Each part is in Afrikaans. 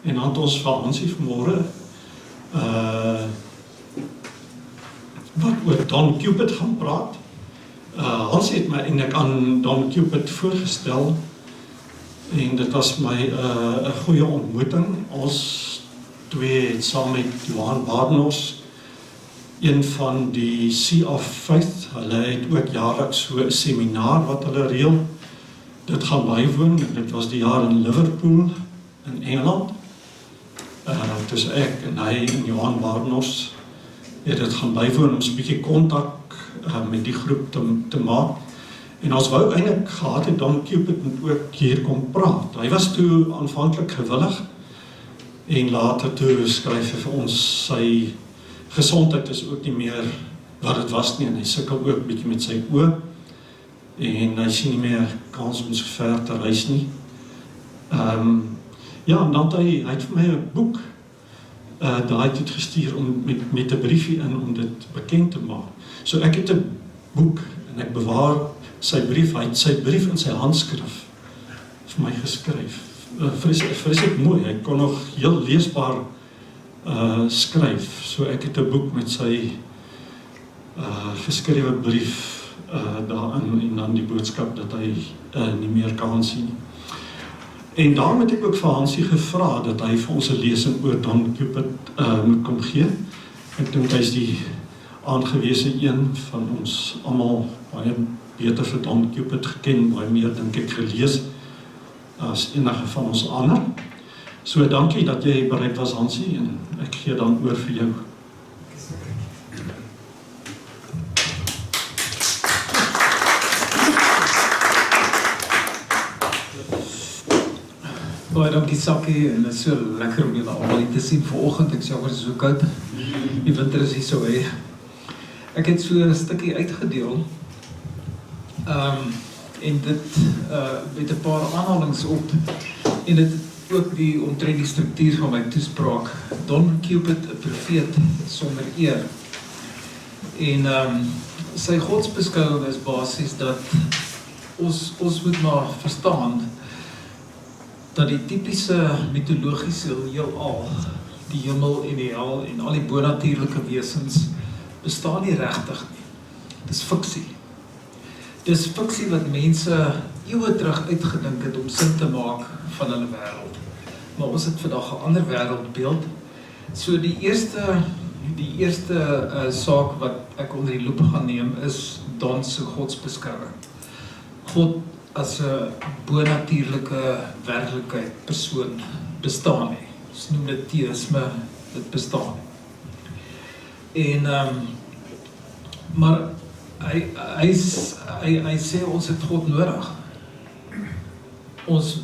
En dan het ons vir Hansie vanmôre wat oor Don Cupid gaan praat. Hansie het my eintlik aan Don Cupid voorgestel en dit was my 'n goeie ontmoeting. Ons twee het saam met Johan Barnos, een van die Sea of Faith, hulle het ook jaarliks so 'n seminaar wat hulle reël. Dit gaan bywoon, dit was die jaar in Liverpool in Engeland. Dus ek en hy en Johan Barnos het dit gaan bywoon om 'n bietjie kontak met die groep te maak. En ons wou eintlik gehad het Don Cupid moet ook hier kom praat. Hy was toe aanvanklik gewillig en later toe skryf hy vir ons sy gesondheid is ook nie meer wat dit was nie en hy sukkel ook bietjie met sy oë en hy sien nie meer kans om so ver te reis nie. Ja, en dan het hy het vir my 'n boek daai het gestuur om met 'n briefie in om dit bekend te maak. So ek het 'n boek en ek bewaar sy brief, hy het sy brief in sy handskrif vir my geskryf. Vreeslik mooi, hy kon nog heel leesbaar skryf. So ek het 'n boek met sy geskrewe brief daarin en dan die boodskap dat hy nie meer kan sien nie. En daarom het ek ook vir Hansie gevra dat hy vir ons 'n lesing oor Don Cupid moet kom gee. Ek dink hy is die aangewese een van ons almal baie beter vir Don Cupid geken, baie meer dink ek gelees as enige van ons ander. So dankie dat jy bereid was, Hansie, en ek gee dan oor vir jou. Baie dankie Sakkie, en dit is so lekker om julle almal hier te sien vanoggend. Ek sê jammer, dit is so koud. Die winter is hier so hè. Ek het so 'n stukkie uitgedeel. En dit met 'n paar aanhalings op. En dit ook die omtrent die struktuur van my toespraak. Don Cupid, 'n profeet sonder eer. En sy godsbeskouing is basies dat ons moet maar verstaan dat die tipiese mitologiese heelal, die hemel en die hel en al die bonatuurlike wesens bestaan nie regtig nie. Dis fiksie. Dis fiksie wat mense eeue terug uitgedink het om sin te maak van hulle wêreld. Maar ons het vandag 'n ander wêreldbeeld. So die eerste saak wat ek onder die loep gaan neem is Don se godsbeskouing. God as 'n bonatuurlike werklikheid persoon bestaan nie. Ons noem dit teïsme, dit bestaan nie. En maar hy sê ons het God nodig.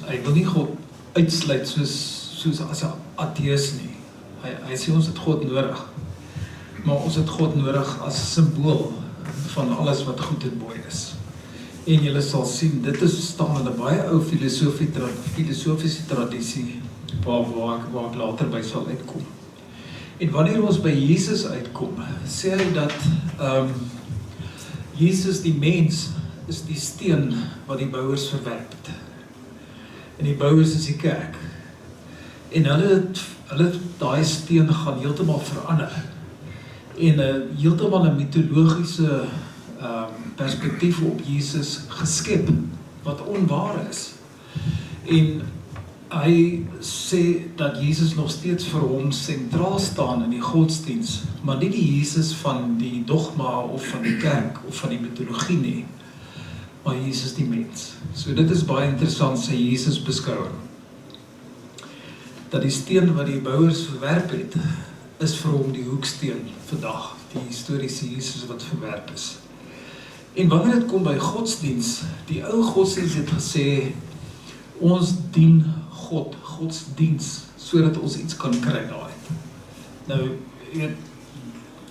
Hy wil nie God uitsluit soos as 'n ateïs nie. Hy sê ons het God nodig. Maar ons het God nodig as 'n simbool van alles wat goed en mooi is. En julle sal sien, dit is staan in 'n baie ou filosofiese tradisie waar ek later by sal uitkom. En wanneer ons by Jesus uitkom, sê hy dat Jesus die mens is die steen wat die bouers verwerp het. En die bouers is die kerk. En hulle het daai steen gaan heeltemal verander. En heeltemal 'n mitologiese perspektief op Jesus geskep, wat onwaar is. En hy sê dat Jesus nog steeds vir hom sentraal staan in die godsdiens, maar nie die Jesus van die dogma of van die kerk of van die mitologie nie, maar Jesus die mens. So dit is baie interessant, sy Jesus beskouing. Dat die steen wat die bouers verwerp het, is vir hom die hoeksteen vandag, die historiese Jesus wat verwerp is. En wanneer dit kom by godsdiens, die ou godsdiens het gesê, ons dien God, godsdiens, sodat ons iets kan kry daai. Nou,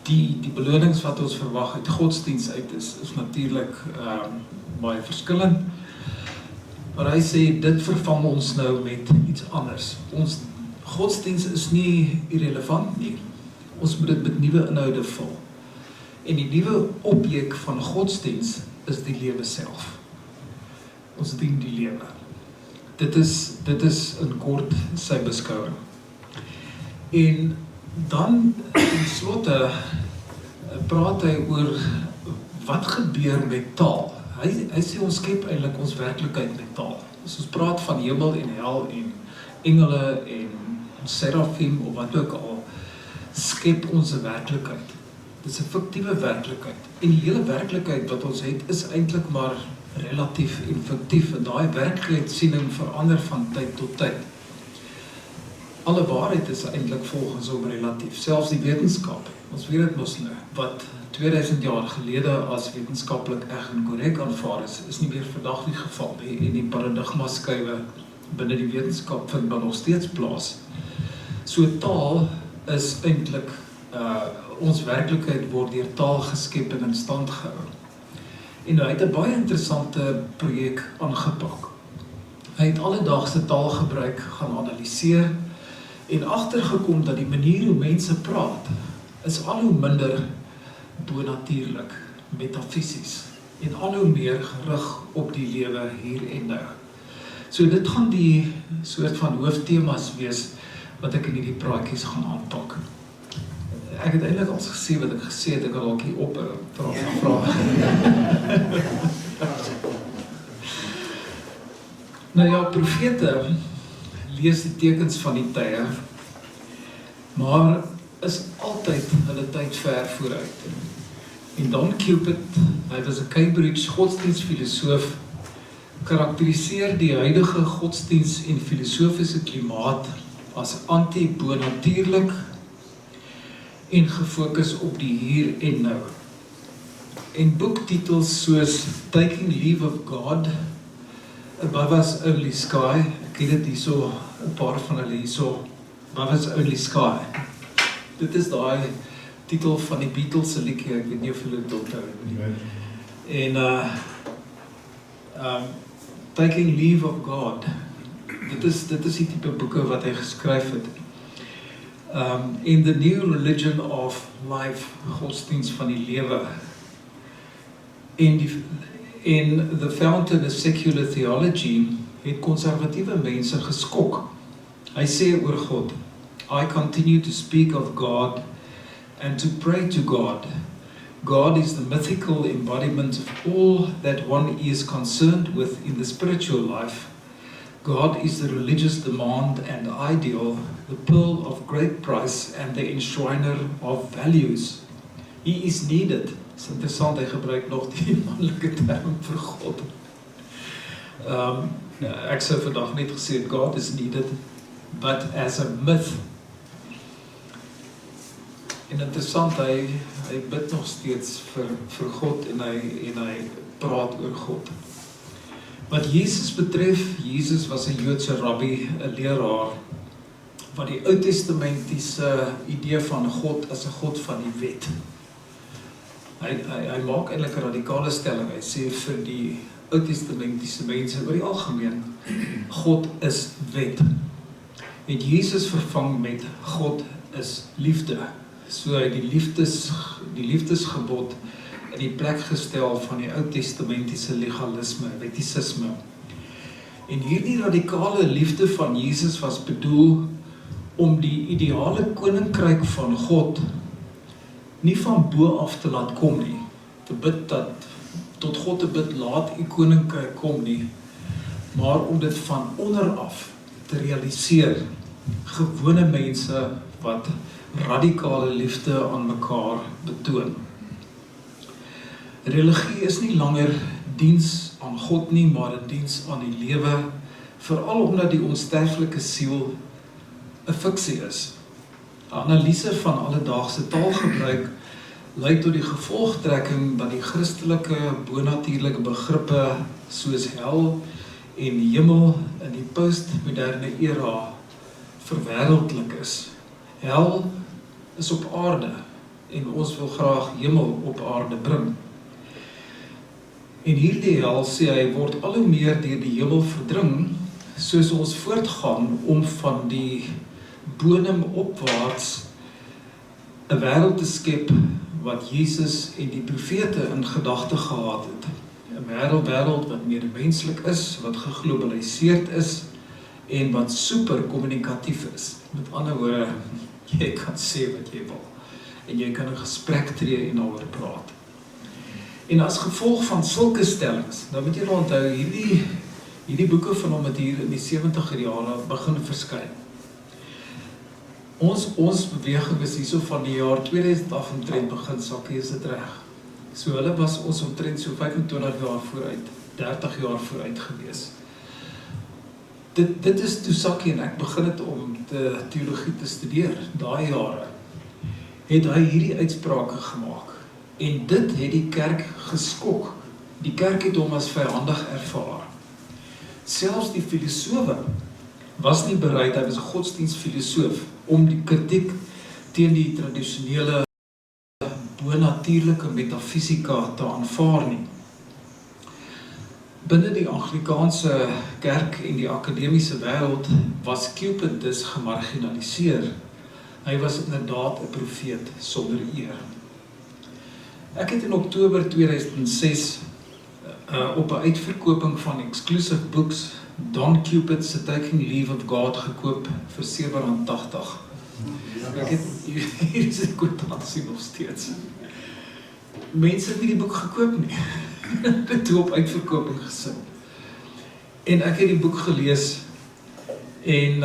die belonings wat ons verwag uit godsdiens uit is natuurlik baie verskillend. Maar hy sê, dit vervang ons nou met iets anders. Ons godsdiens is nie irrelevant nie. Ons moet dit met nuwe inhoude vul. En die nuwe objek van godsdiens is die lewe self. Ons dien die lewe. Dit is in kort sy beskouing. En dan ten slotte praat hy oor wat gebeur met taal. Hy sê ons skep eintlik ons werklikheid met taal. As ons praat van hemel en hel en engele en serafim of wat ook al, skep ons 'n werklikheid. Dit is 'n fiktiewe werklikheid. En die hele werklikheid wat ons het is eintlik maar relatief en fiktief. En daai werklikheidssiening verander van tyd tot tyd. Alle waarheid is eintlik volgens hom relatief, selfs die wetenskap. Ons weet dit mos nou, wat 2000 jaar gelede as wetenskaplik reg en korrek aanvaar is nie meer vandag die geval nie, en die paradigmaskuiwe binne die wetenskap vind maar nog steeds plaas. So taal is eintlik, ons werklikheid word deur taal geskep en in stand gehou. En hy het 'n baie interessante projek aangepak. Hy het alledaagse taalgebruik gaan analiseer en agtergekom dat die manier hoe mense praat is al hoe minder bonatuurlik, metafisies en al hoe meer gerig op die lewe hier en nou. So dit gaan die soort van hooftemas wees wat ek in hierdie praatjies gaan aanpak. Ek het eintlik al gesê wat ek gesê het, ek kan dalk hier op vra. Nou ja, profete lees die tekens van die tye, maar is altyd hulle tyd ver vooruit. En Don Cupid, hy was 'n Cambridge godsdienstfilosoof, karakteriseer die huidige godsdienst en filosofiese klimaat as anti-bonatuurlik en gefokus op die hier en nou. En boektitels soos Taking Leave of God, Above Us Only Sky, ek het dit hierso, 'n paar van hulle hierso, Above Us Only Sky. Dit is daai titel van die Beatles se liedjie, ek weet nie of julle dit onthou nie. En Taking Leave of God, dit is die tipe boeke wat hy geskryf het. In the New Religion of Life, godsdienst van die lewe. In The Fountain of Secular Theology het konservatiewe mense geskok. Hy sê oor God, I continue to speak of God and to pray to God. God is the mythical embodiment of all that one is concerned with in the spiritual life. God is the religious demand and ideal, the pearl of great price and the enshriner of values. He is needed. Het is interessant, hy gebruik nog die mannelike term vir God. Ek sou vandag net gesê, God is needed, but as a myth. En interessant, hy bid nog steeds vir God en hy praat oor God. Wat Jesus betref, Jesus was 'n Joodse rabbi, 'n leraar, wat die Ou Testamentiese idee van God as 'n God van die wet. Hy maak eintlik 'n radikale stelling. Hy sê vir die Ou Testamentiese mense oor die algemeen, God is wet. En Jesus vervang met God is liefde. So hy die liefdesgebod in die plek gestel van die Ou Testamentiese legalisme, wettisisme. En hierdie radikale liefde van Jesus was bedoel om die ideale koninkryk van God nie van bo af te laat kom nie, te bid dat, tot God te bid, laat u koninkryk kom nie, maar om dit van onder af te realiseer, gewone mense wat radikale liefde aan mekaar betoon. Religie is nie langer diens aan God nie, maar 'n diens aan die lewe, veral omdat die onsterflike siel 'n fiksie is. 'n Analise van alledaagse taalgebruik lei tot die gevolgtrekking dat die Christelike bonatuurlike begrippe soos hel en hemel in die postmoderne era verwêreldlik is. Hel is op aarde en ons wil graag hemel op aarde bring. En hierdie hel, sê hy, word al hoe meer deur die hemel verdring, soos ons voortgaan om van die bodem opwaarts 'n wêreld te skep wat Jesus en die profete in gedagte gehad het. 'n wêreld wat meer menslik is, wat geglobaliseerd is en wat super kommunikatief is. Met ander woorde, Jy kan sê wat jy wil. En jy kan 'n gesprek tree en daaroor praat. En as gevolg van sulke stellings, dan moet jy nou onthou, hierdie boeke van hom het hier in die 70er jare begin verskyn. Ons beweging is hierso van die jaar 2000 af omtrent begin, Sakkie, is dit reg. So hulle was ons omtrent so 25 jaar vooruit, 30 jaar vooruit gewees. Dit is toe Sakkie en ek begin het om teologie te studeer, daai jare, het hy hierdie uitsprake gemaak. En dit het die kerk geskok. Die kerk het hom as vyandig ervaar. Selfs die filosofe was nie bereid, hy was 'n godsdienstfilosoof, om die kritiek teen die tradisionele bonatuurlike metafisika te aanvaar nie. Binne die Anglikaanse kerk en die akademiese wêreld was Cupid dus gemarginaliseer. Hy was inderdaad 'n profeet sonder eer. Ek het in Oktober 2006 op 'n uitverkoping van Exclusive Books Don Cupid se Taking Leave of God gekoop vir R7.80. Ek het hier is 'n kwitansie nog steeds. Mense het nie die boek gekoop nie. Dit toe op uitverkoping gesit. En ek het die boek gelees en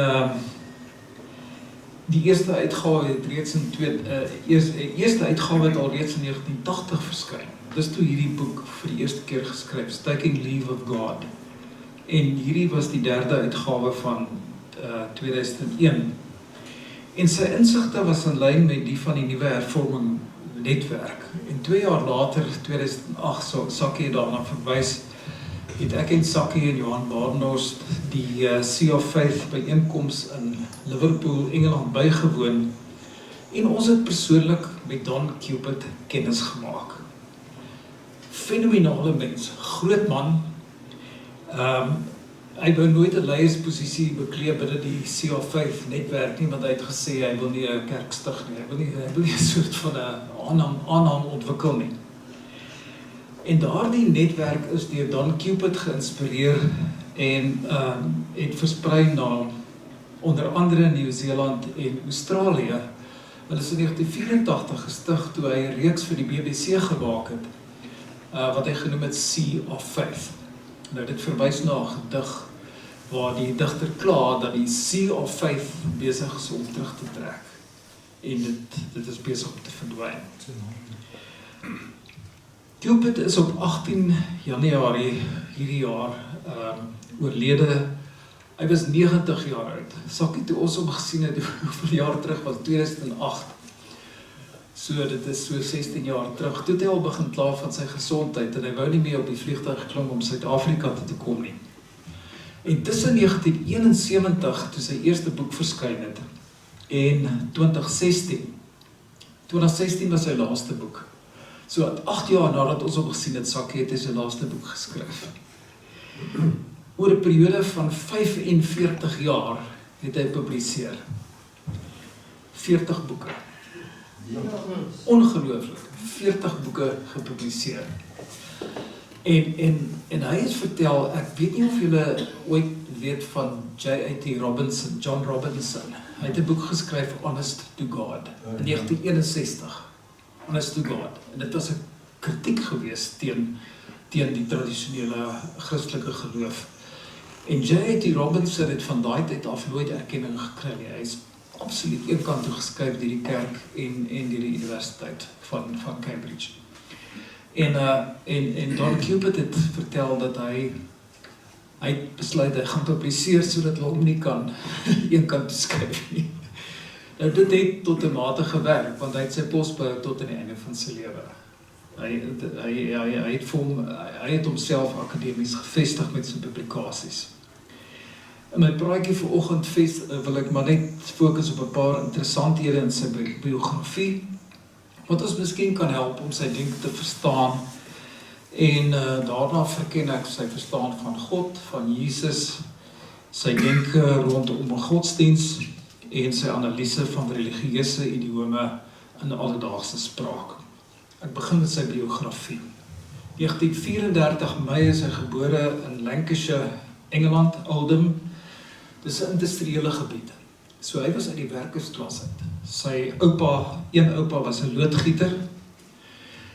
die eerste uitgawe het reeds in eerste uitgawe het al reeds in 1980 verskyn. Dis toe hierdie boek vir die eerste keer geskryf, Taking Leave of God. En hierdie was die derde uitgawe van 2001. En sy insigte was in lyn met die van die nuwe hervorming netwerk. En 2 jaar later, 2008, Sakkie het daarna verwys, het ek en Sakkie en Johan Badenhorst die Sea of Faith byeenkoms in Liverpool, Engeland bygewoon. En ons het persoonlik met Don Cupid kennis gemaak. Fenomenale mens, groot man. Hy wou nooit 'n leiersposisie beklee binne die Sea of Faith netwerk nie, want hy het gesê hy wil nie 'n kerk stig nie, hy wil nie 'n soort van 'n aanhang ontwikkel nie. En daardie netwerk is deur Don Cupid geïnspireer en het versprei na onder andere Nieu-Seeland en Australië. Hulle is in 1984 gestig toe hy 'n reeks vir die BBC gemaak het, wat hy genoem het Sea of Faith. Nou dit verwys na 'n gedig waar die digter kla dat die Sea of Faith besig is om terug te trek. En dit is besig om te verdwyn. Cupid is op 18 Januarie hierdie jaar oorlede. Hy was 90 jaar oud. Sakkie toe ons hom gesien het, hoeveel jaar terug was 2008. So dit is so 16 jaar terug. Toe het hy al begin kla van sy gesondheid en hy wou nie meer op die vliegtuig klim om Suid-Afrika toe te kom nie. En tussen 1971 toe sy eerste boek verskyn het en 2016 was sy laaste boek. So 8 jaar nadat ons hom gesien het, Sakkie het hy sy laaste boek geskryf. Oor 'n periode van 45 jaar het hy publiseer. 40 boeke. Ongelooflik, 40 boeke gepubliseer. En hy het vertel, ek weet nie of julle ooit weet van John Robinson. Hy het 'n boek geskryf, Honest to God, in 1961. Honest to God. En dit was 'n kritiek geweest teen die tradisionele Christelike geloof. En J.A.T. Robinson het van daai tyd af nooit erkenning gekry nie. Hy is absoluut eenkant toe geskryf deur die kerk en deur die universiteit van Cambridge. En Don Cupid het vertel dat hy besluit hy gaan publiseer sodat hulle hom nie kan eenkant toe skryf nie. Nou dit het tot 'n mate gewerk, want hy het sy pos behou tot aan die einde van sy lewe. Hy het homself akademies gevestig met sy publikasies. In my praatjie vanoggend wil ek maar net fokus op 'n paar interessanthede in sy biografie, wat ons miskien kan help om sy denke te verstaan, en daarna verken ek sy verstaan van God, van Jesus, sy denke rondom godsdiens, en sy analise van religieuse idiome in alledaagse spraak. Ek begin met sy biografie. 1934 Mei is hy gebore in Lancashire, Engeland, Oldham. Dis 'n industriële gebied. So hy was uit die werkersklas uit. Sy een oupa was 'n loodgieter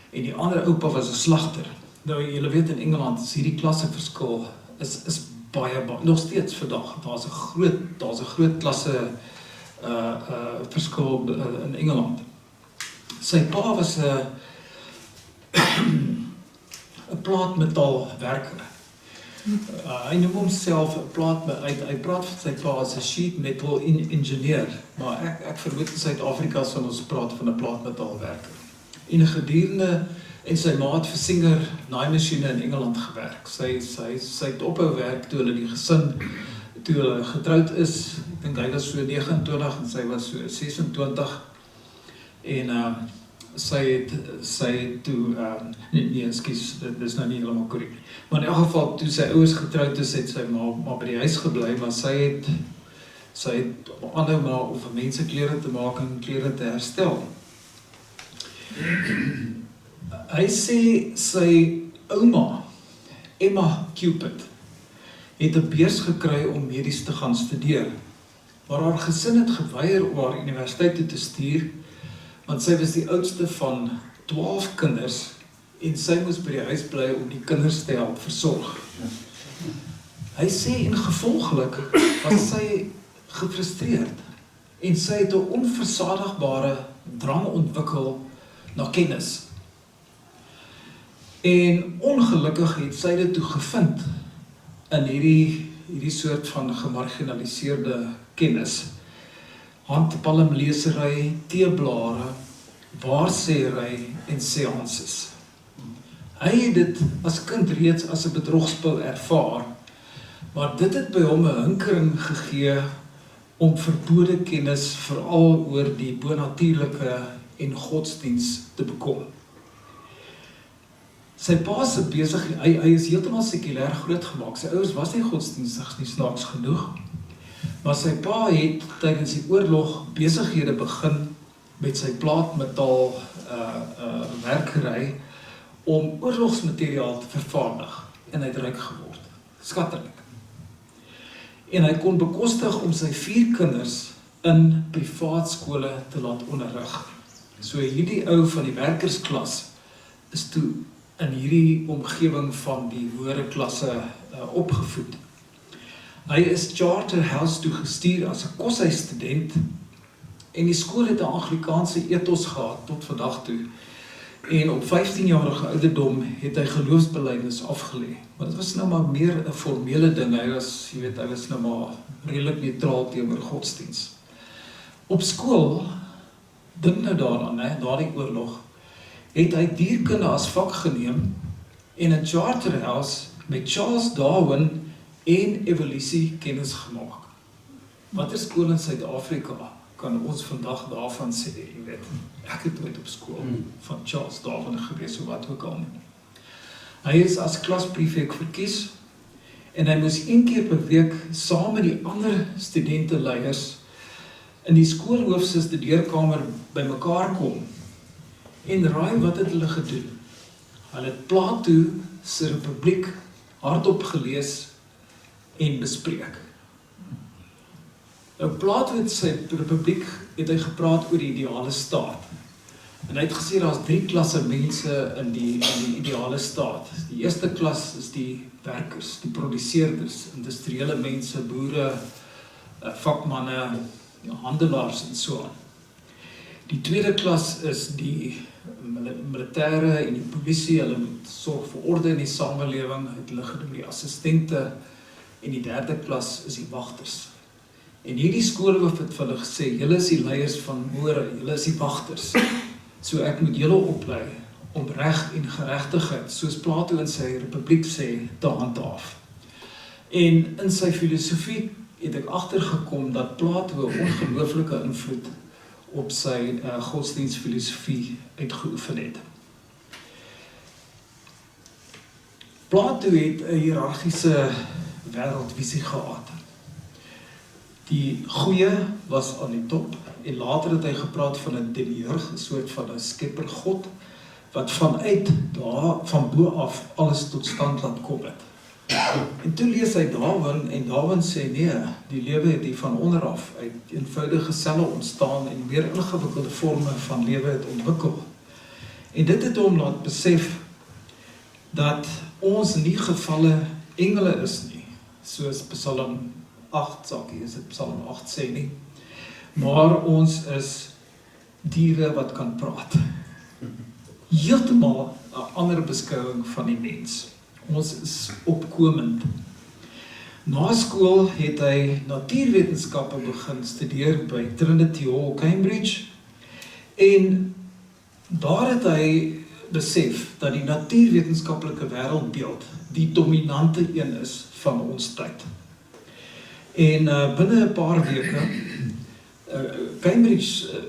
en die ander oupa was 'n slagter. Nou, julle weet in Engeland is hierdie klasseverskil is baie nog steeds vandag. Daar's 'n groot klasse verskil in Engeland. Sy pa was 'n plaatmetaalwerker. Hy noem homself 'n hy praat van sy pa as 'n sheet metal engineer, maar ek vermoed in Suid-Afrika sal ons praat van 'n plaatmetaalwerker. En gedurende en sy ma het vir Singer naaimasjiene in Engeland gewerk. Sy het ophou werk toe hulle die gesin, toe hulle getroud is. Ek dink hy was so 29 en sy was so 26. En sy het toe, ekskuus, dit is nou nie helemaal korrek. Maar in elk geval, toe sy ouers getroud is, het sy maar by die huis gebly, maar sy het aanhou maar om vir mense klere te maak en klere te herstel. Hy sê sy ouma, Emma Cupid, het 'n beurs gekry om medies te gaan studeer, maar haar gesin het geweier om haar universiteit toe te stuur, want sy was die oudste van 12 kinders en sy moes by die huis bly om die kinders te help versorg. Hy sê en gevolglik was sy gefrustreerd en sy het 'n onversadigbare drang ontwikkel na kennis. En ongelukkig het sy dit toe gevind in hierdie soort van gemarginaliseerde kennis. Handpalmlesery, teeblare, waarsêery en seances. Hy het dit as kind reeds as 'n bedrogspel ervaar, maar dit het by hom 'n hinkering gegee om verbode kennis veral oor die bonatuurlike en godsdiens te bekom. Sy pa se besigheid, hy is heeltemal sekulêr grootgemaak. Sy ouers was nie godsdienstig nie, snaaks genoeg. Maar sy pa het tydens die oorlog besighede begin met sy plaatmetaal werkery om oorlogsmateriaal te vervaardig en hy het ryk geword, skattelik. En hy kon bekostig om sy 4 kinders in privaat skole te laat onderrig. So hierdie ou van die werkersklas is toe in hierdie omgewing van die hoëre klasse opgevoed. Hy is Charterhouse toe gestuur as 'n koshuisstudent en die skool het 'n Anglikaanse ethos gehad tot vandag toe. En op 15-jarige ouderdom het hy geloofsbelijdenis afgelê. Maar dit was nou maar meer 'n formele ding. Hy was nou maar redelik neutraal teenoor godsdiens. Op skool, dink nou daaraan, daardie oorlog, het hy dierkunde as vak geneem en in Charterhouse met Charles Darwin en evolusie kennis gemaak. Watter skool in Suid-Afrika kan ons vandag daarvan sê, jy weet, ek het ooit op skool van Charles Darwin gewees, of wat ook al nie. Hy is as klasprefek verkies, en hy moes 1 keer per week saam met die ander studenteleiers in die skoolhoof se studeerkamer bymekaar kom, en raai wat het hulle gedoen? Hulle het Plato se Republiek hardop gelees en bespreek. Nou Plato het sy Republiek, het hy gepraat oor die ideale staat. En hy het gesê, daar is 3 klasse mense in die ideale staat. Die eerste klas is die werkers, die produseerders, industriële mense, boere, vakmanne, handelaars en so aan. Die tweede klas is die militêre en die polisie, hulle moet sorg vir orde in die samelewing, het hulle genoem die assistente, en die derde klas is die wagters. En hierdie skoolhoof het vir hulle gesê, julle is die leiers van môre, julle is die wagters. So ek moet julle oplei om reg en geregtigheid, soos Plato in sy Republiek sê, te handhaaf. En in sy filosofie het ek agtergekom dat Plato 'n ongelooflike invloed op sy godsdienstfilosofie uitgeoefen het. Plato het 'n hiërargiese wêreldvisie gehad. Die goeie was aan die top, en later het hy gepraat van 'n demiurg, 'n soort van 'n skeppergod, wat van bo af alles tot stand laat kom het. En toe lees hy Darwin en Darwin sê nee, die lewe het hier van onderaf uit eenvoudige selle ontstaan en meer ingewikkelde vorme van lewe het ontwikkel. En dit het hom laat besef dat ons nie gevalle engele is nie, soos Psalm 8, sakkie, is dit Psalm 8 sê nie, maar ons is diere wat kan praat. Heeltemal 'n ander beskouing van die mens. Ons is opkomend. Na skool het hy natuurwetenskappe begin studeer by Trinity Hall, Cambridge, en daar het hy besef dat die natuurwetenskaplike wêreldbeeld die dominante een is van ons tyd. En binne 'n paar weke, Cambridge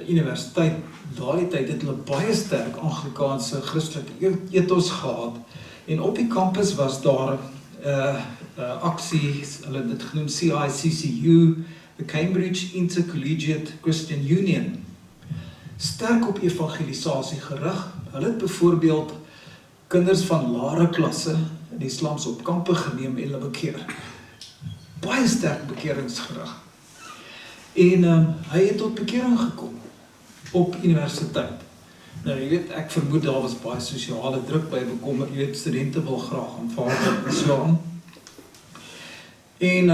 Universiteit, daardie tyd het hulle baie sterk Anglikaanse Christelike ethos gehad, en op die kampus was daar aksie, hulle het dit genoem CICCU, the Cambridge Intercollegiate Christian Union, sterk op evangelisasie gerig. Hulle het byvoorbeeld kinders van laere klasse in die slums op kampe geneem en hulle bekeer. Baie sterk bekeringsgerig. En hy het tot bekering gekom op universiteit. Nou, jy weet, ek vermoed daar was baie sosiale druk by bekom, jy weet, studente wil graag aanvaar en so aan. En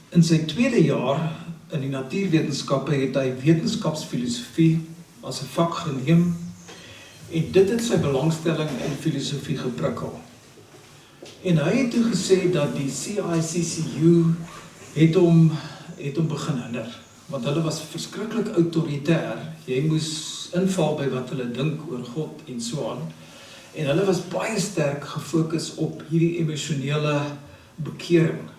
in sy tweede jaar in die natuurwetenskappe het hy wetenskapsfilosofie as 'n vak geneem, en dit het sy belangstelling in filosofie geprikkel. En hy het toe gesê dat die CICCU het hom begin hinder, want hulle was verskriklik autoritair. Jy moes inval by wat hulle dink oor God en so aan. En hulle was baie sterk gefokus op hierdie emosionele bekering,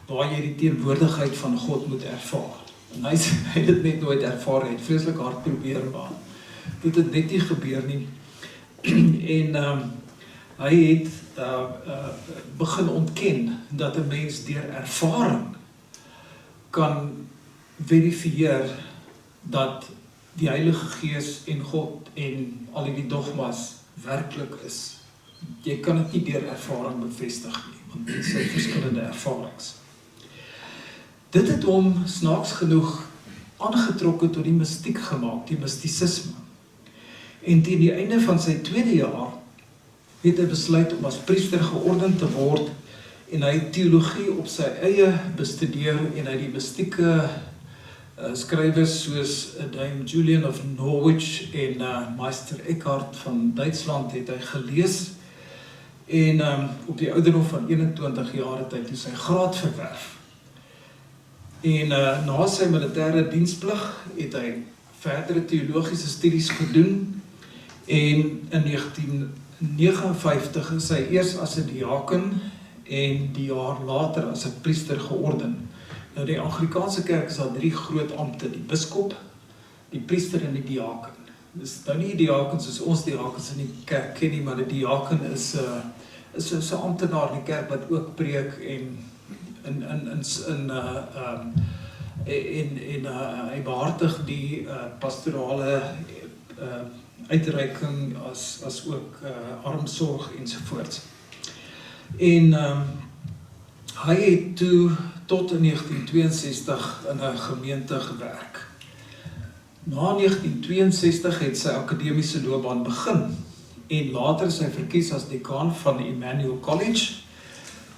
waar jy die teenwoordigheid van God moet ervaar. En hy het dit net nooit ervaar, hy het vreeslik hard probeer, maar dit het net nie gebeur nie. En hy het begin ontken dat 'n mens deur ervaring kan verifieer dat die Heilige Gees en God en al die dogmas werklik is. Jy kan dit nie deur ervaring bevestig nie, want dit is verskillende ervarings. Dit het hom snaaks genoeg aangetrokke tot die mystiek gemaak, die mystisisme. En teen die einde van sy tweede jaar het hy besluit om as priester georden te word, en hy het teologie op sy eie bestudeer, en hy die mystieke skrywers soos Dame Julian of Norwich en Meister Eckhart van Duitsland het hy gelees, en op die ouderdom van 21 jaar het hy toe sy graad verwerf. En na sy militêre diensplig het hy verdere teologiese studies gedoen, en in 1959 is hy eers as 'n diaken en die jaar later as 'n priester georden. Nou, die Anglikaanse kerk is daar 3 groot ampte, die biskop, die priester en die diaken. Dis nou nie die diaken soos ons diakens in die kerk ken nie, maar die diaken is 'n amptenaar in die kerk wat ook preek en hy behartig die pastorale uitreiking as ook armsorg ensovoorts. En hy het toe tot in 1962 in 'n gemeente gewerk. Na 1962 het sy akademiese loopbaan begin, en later is hy verkies as dekaan van Emmanuel College,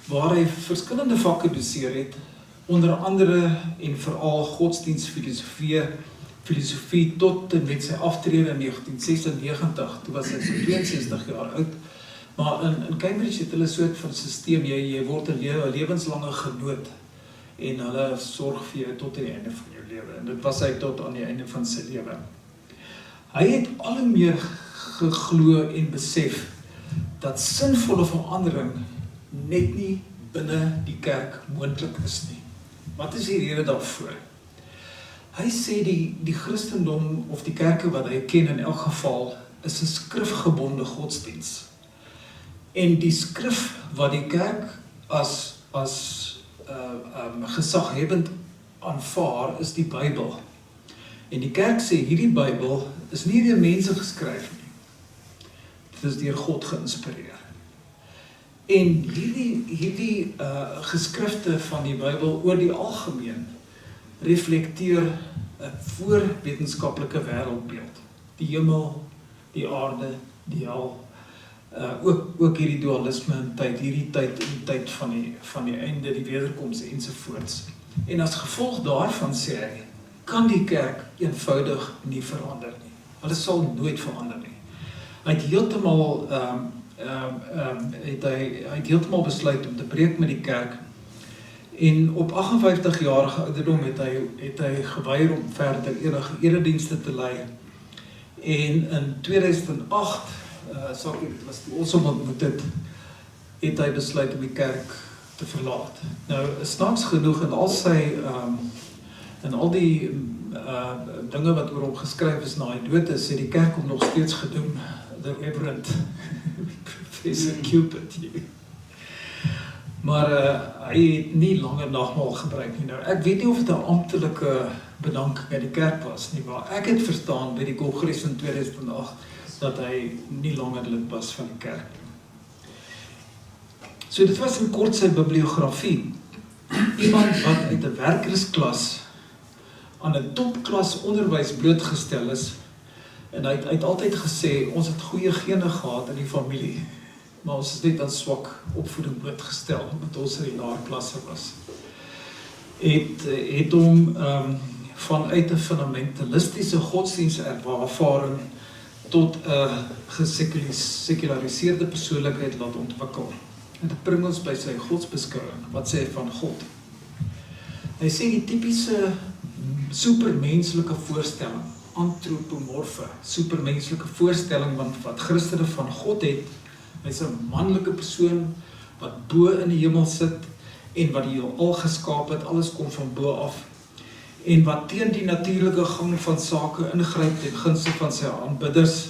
waar hy verskillende vakke doseer het, onder andere en veral godsdienstfilosofie tot en met sy aftrede in 1996, toe was hy so 62 jaar oud. Maar in Cambridge het hulle 'n soort van sisteem, jy word 'n lewenslange genoot, en hulle sorg vir jou tot aan die einde van jou lewe, en dit was hy tot aan die einde van sy lewe. Hy het al hoe meer geglo en besef dat sinvolle verandering net nie binne die kerk moontlik is nie. Wat is die rede daarvoor? Hy sê die Christendom of die kerke wat hy ken in elk geval is 'n skrifgebonde godsdiens. En die skrif wat die kerk as gesaghebend aanvaar is die Bybel. En die kerk sê hierdie Bybel is nie deur mense geskryf nie. Dit is deur God geïnspireer. En hierdie geskrifte van die Bybel oor die algemeen reflekteer 'n voorwetenskaplike wêreldbeeld. Die hemel, die aarde, die hel, ook hierdie dualisme in tyd, hierdie tyd van die einde, die wederkoms ensovoorts. En as gevolg daarvan sê hy, kan die kerk eenvoudig nie verander nie. Hulle sal nooit verander nie. Hy het heeltemal hy het heeltemal besluit om te breek met die kerk. En op 58-jarige ouderdom het hy geweier om verder enige eredienste te lei. En in 2008, dit was toe ons hom ontmoet het hy besluit om die kerk te verlaat. Nou, snaaks genoeg in al die dinge wat oor hom geskryf is na hy dood is, het die kerk hom nog steeds gedoen, the Reverend Professor Cupid. Maar hy het nie langer nagmaal gebruik nie. Nou, ek weet nie of dit 'n amptelike bedanking uit die kerk was nie, maar ek het verstaan by die kongres in 2008 dat hy nie langer lid was van die kerk. So dit was in kort sy bibliografie. Iemand wat uit 'n werkersklas aan 'n topklas onderwys blootgestel is, en hy het altyd gesê, ons het goeie gene gehad in die familie, maar ons is net aan swak opvoeding blootgestel, omdat ons in die laerklasse was. Het hom vanuit 'n fundamentalistiese godsdienstervaring tot 'n gesekulariseerde persoonlikheid laat ontwikkel. En dit bring ons by sy godsbeskouing, wat sê hy van God. Hy sê die tipiese supermenslike voorstelling, antropomorfe, supermenslike voorstelling wat Christene van God het, hy's 'n manlike persoon wat bo in die hemel sit en wat die heelal geskaap het, alles kom van bo af, en wat teen die natuurlike gang van sake ingryp ten gunste van sy aanbidders,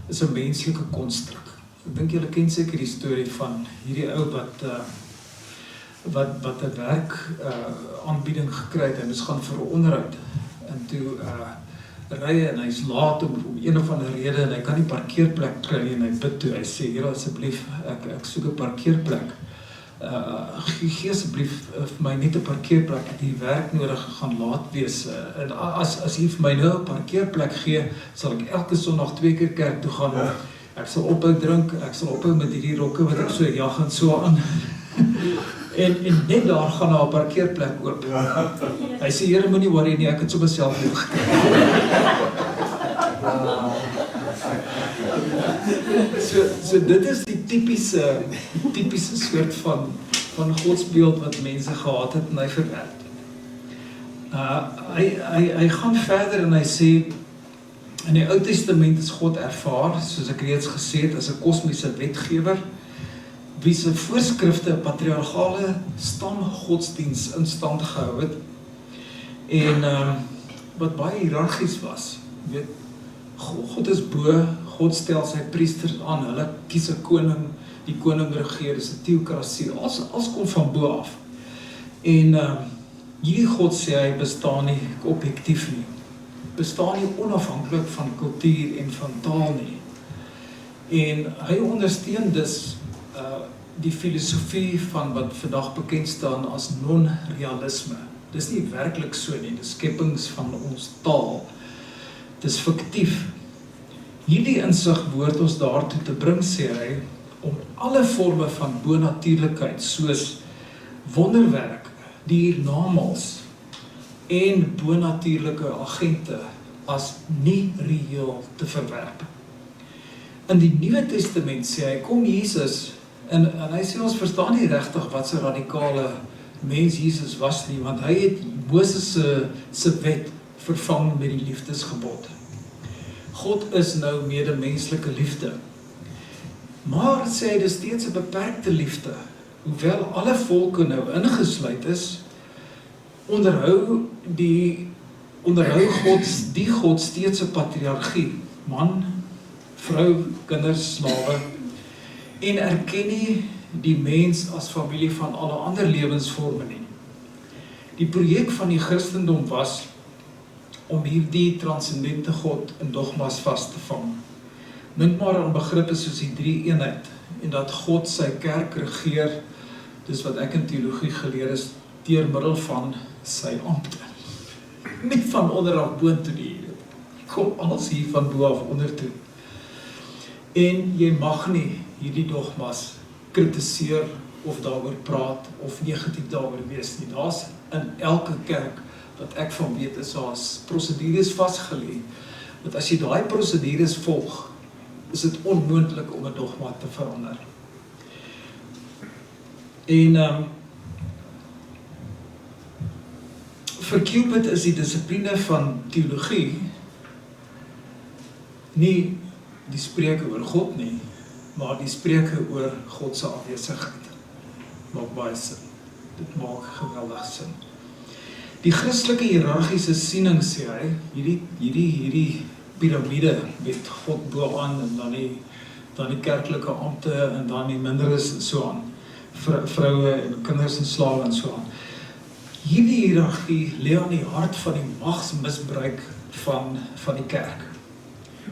is 'n menslike konstruk. Ek dink julle ken seker die storie van hierdie ou wat 'n werk aanbieding gekry het, en is gaan vir 'n onderhoud, en toe ry en hy's laat om een of ander rede, en hy kan nie parkeerplek kry nie, en hy bid toe, hy sê, Here asseblief, ek soek 'n parkeerplek, gee asseblief vir my net 'n parkeerplek, ek het die werk nodig, gaan laat wees, en as jy vir my nou 'n parkeerplek gee, sal ek elke Sondag 2 keer kerk toe gaan, ek sal ophou drink, ek sal ophou met hierdie rokke wat ek so jag en so aan, en net daar gaan na 'n parkeerplek oop. Hy sê, Here, moenie worry nie, ek het so myself nog So dit is die typiese soort van godsbeeld wat mense gehad het, en hy verwerp. Hy gaan verder en hy sê, in die Ou Testament is God ervaar, soos ek reeds gesê het, as 'n kosmiese wetgewer, wie se voorskrifte 'n patriargale stamgodsdiens in stand gehou het, en wat baie hiërargies was. Weet, God is bo, God stel sy priesters aan, hulle kies 'n koning, die koning regeer, dis 'n teokrasie, alles kom van bo af. En hierdie God sê hy bestaan nie objektief nie, bestaan nie onafhanklik van kultuur en van taal nie. En hy ondersteun dus die filosofie van wat vandag bekend staan as non-realisme. Dis nie werklik so nie, dis skepings van ons taal. Dis fiktief. Hierdie insig behoort ons daartoe te bring, sê hy, om alle vorme van bonatuurlikheid, soos wonderwerk, die hiernamaals en bonatuurlike agente as nie reëel te verwerp. In die Nuwe Testament sê hy, kom Jesus, en hy sê ons verstaan nie regtig wat so radikale mens Jesus was nie, want hy het Moses se wet vervang met die liefdesgebod. God is nou medemenslike liefde. Maar sê hy, dis steeds 'n beperkte liefde. Hoewel alle volke nou ingesluit is, onderhou die God steeds 'n patriargie, man, vrou, kinders, slawe, en erken nie die mens as familie van alle ander lewensvorme nie. Die projek van die Christendom was om hierdie transcendente God in dogmas vas te vang. Dink maar aan begrippe soos die drie eenheid, en dat God sy kerk regeer, dis wat ek in teologie geleer is, deur middel van sy ampte. Nie van onderaf boontoe nie, kom alles hier van bo af ondertoe. En jy mag nie hierdie dogmas kritiseer of daaroor praat of negatief daaroor wees nie. Daar's in elke kerk wat ek van weet is daar's prosedures vasgelê, want as jy daai prosedures volg, is dit onmoontlik om 'n dogma te verander. En vir Cupid is die dissipline van teologie nie die spreuke oor God nie, maar die spreuke oor God se afwesigheid. Maak baie sin. Dit maak geweldig sin. Die Christelike hiërargiese siening, sê hy, hierdie piramide met God bo-aan en dan die kerklike ampte en dan die minderes en so aan, vroue en kinders en slawe en so aan. Hierdie hiërargie lê aan die hart van die magsmisbruik van die kerk.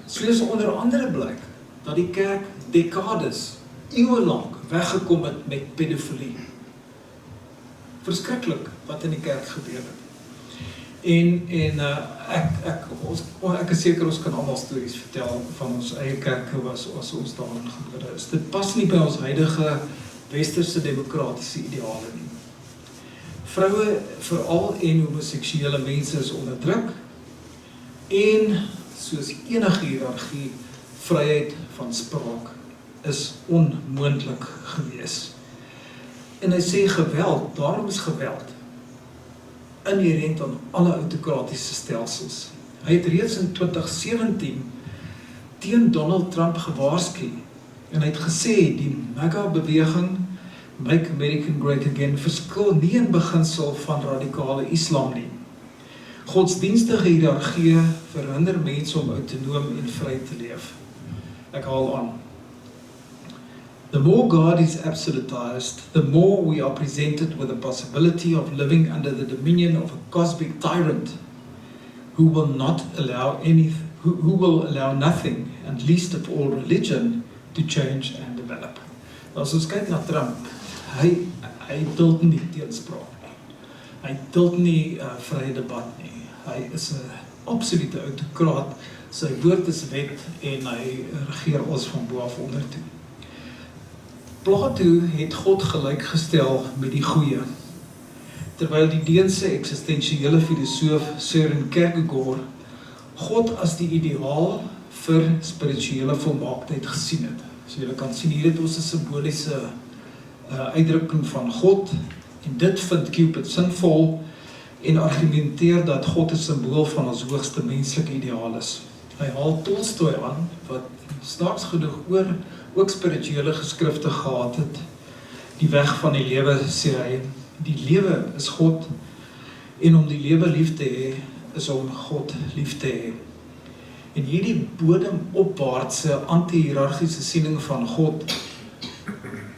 Soos onder andere blyk dat die kerk dekades, eeuwelang weggekom het met pedofilie. Verskriklik wat in die kerk gebeur het. En ek is seker ons kan allemaal stories vertel van ons eie kerke as ons daarin gebeur is. Dit pas nie by ons huidige westerse demokratiese ideale nie. Vroue, veral en homoseksuele mense is onderdruk en soos enige hiërargie, vryheid van spraak is onmoontlik gewees. En hy sê geweld, daarom is geweld inherent aan alle autokratiese stelsels. Hy het reeds in 2017 teen Donald Trump gewaarsku en hy het gesê die MAGA-beweging, Make American Great Again, verskil nie in beginsel van radikale islam nie. Godsdienstige hiërargie verhinder mense om autonoom en vry te leef. Ek haal aan. The more God is absolutized, the more we are presented with the possibility of living under the dominion of a cosmic tyrant who will allow nothing, and least of all religion, to change and develop. As ons kyk na Trump, hy duld nie teenspraak nie. Hy duld nie vrye debat nie. Hy is 'n absolute autokraat. Sy woord is wet en hy regeer ons van bo af ondertoe. Plato het God gelyk gestel met die goeie, terwyl die Deense eksistensiële filosoof Søren Kierkegaard God as die ideaal vir spirituele volmaaktheid gesien het. So julle kan sien, hier het ons 'n simboliese uitdrukking van God, en dit vind Cupid sinvol en argumenteer dat God 'n simbool van ons hoogste menslike ideaal is. Hy haal Tolstoy aan, wat snaaks genoeg ook spirituele geskrifte gehad het. Die weg van die lewe, sê hy, die lewe is God, en om die lewe lief te hê, is om God lief te hê. En hierdie bodemopwaartse anti-hierarchiese siening van God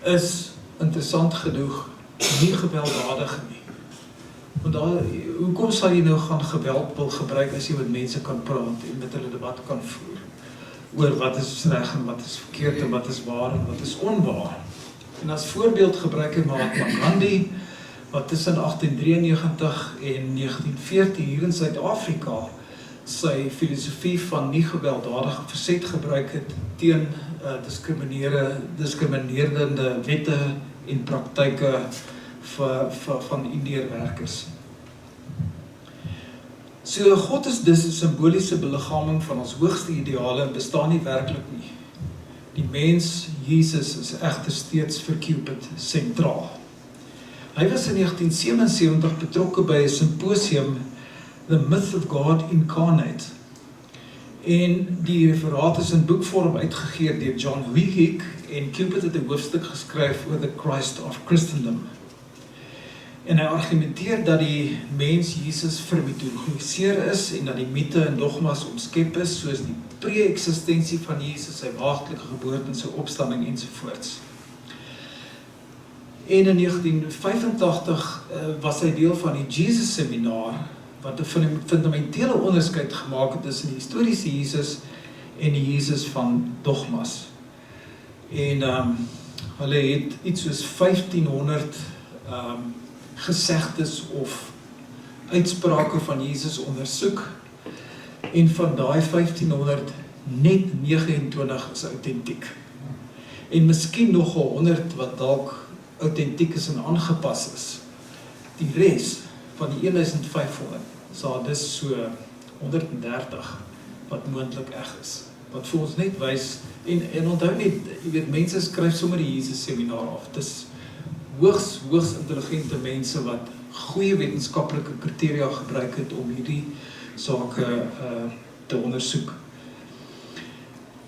is interessant genoeg nie gewelddadig nie. Want hoekom sal jy nou gaan geweld wil gebruik as jy met mense kan praat en met hulle debat kan voer oor wat is reg en wat is verkeerd en wat is waar en wat is onwaar? En as voorbeeld gebruik hy Mahatma Gandhi, wat tussen 1893 en 1914 hier in Suid-Afrika sy filosofie van nie gewelddadige verzet gebruik het teen diskriminerende wette en praktyke van Indeerwerkers. So God is dus 'n simboliese beliggaaming van ons hoogste ideale en bestaan nie werklik nie. Die mens, Jesus, is egter steeds vir Cupid sentraal. Hy was in 1977 betrokke by 'n symposium, The Myth of God Incarnate. En die referaat is in boekvorm uitgegee deur John Wycliffe, en Cupid het 'n hoofstuk geskryf oor the Christ of Christendom. En hy argumenteer dat die mens Jesus vermitologiseer is en dat die mite en dogmas omskep is, soos die pre-eksistensie van Jesus, sy waagtelike geboorte en sy opstanding ensovoorts. En in 1985 was hy deel van die Jesus Seminar, wat 'n fundamentele onderskeid gemaak het tussen die historiese Jesus en die Jesus van dogmas. En hulle het iets soos 1500 gesegdes of uitsprake van Jesus ondersoek, en van daai 1500 net 29 is autentiek. En miskien nog 100 wat dalk autentiek is en aangepas is. Die res van die 1500 sal dis so 130 wat moontlik eg is. Wat vir ons net wys, en onthou net, jy weet, mense skryf sommer die Jesus seminar af. Dis hoogs intelligente mense wat goeie wetenskaplike kriteria gebruik het om hierdie sake te ondersoek.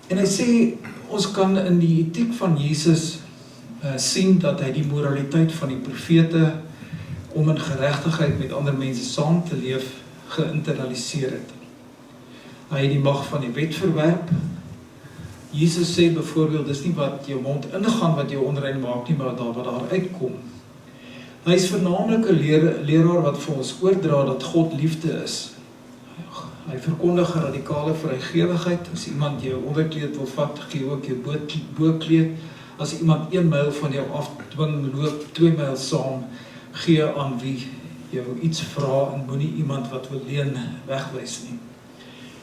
En hy sê, ons kan in die etiek van Jesus sien dat hy die moraliteit van die profete om in geregtigheid met ander mense saam te leef geïnternaliseer het. Hy het die mag van die wet verwerp. Jesus sê byvoorbeeld, dis nie wat jou mond ingaan wat jou onrein maak nie, maar wat daar uitkom. Hy is vernaamlik 'n leraar wat vir ons oordra dat God liefde is. Hy verkondig 'n radikale vrygewigheid. As iemand jou onderkleed wil vat, gee ook jou bokleed. As iemand 1 myl van jou afdwing, loop 2 myl saam, gee aan wie jou iets vra en moenie iemand wat wil leen wegwys nie.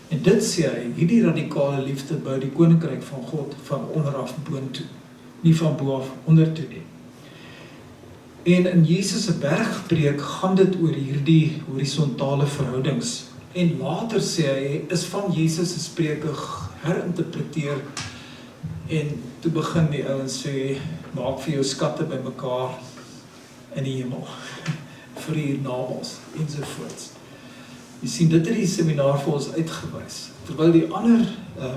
En dit sê hy, hierdie radikale liefde bou die koninkryk van God van onderaf boontoe, nie van bo af ondertoe nie. En in Jesus se bergpreek gaan dit oor hierdie horisontale verhoudings. En later sê hy, is van Jesus se spreuke herinterpreteer, en toe begin die ouens sê, maak vir jou skatte bymekaar in die hemel, vir hiernamaals, ensovoorts. Jy sien, dit het die seminaar vir ons uitgewys, terwyl die ander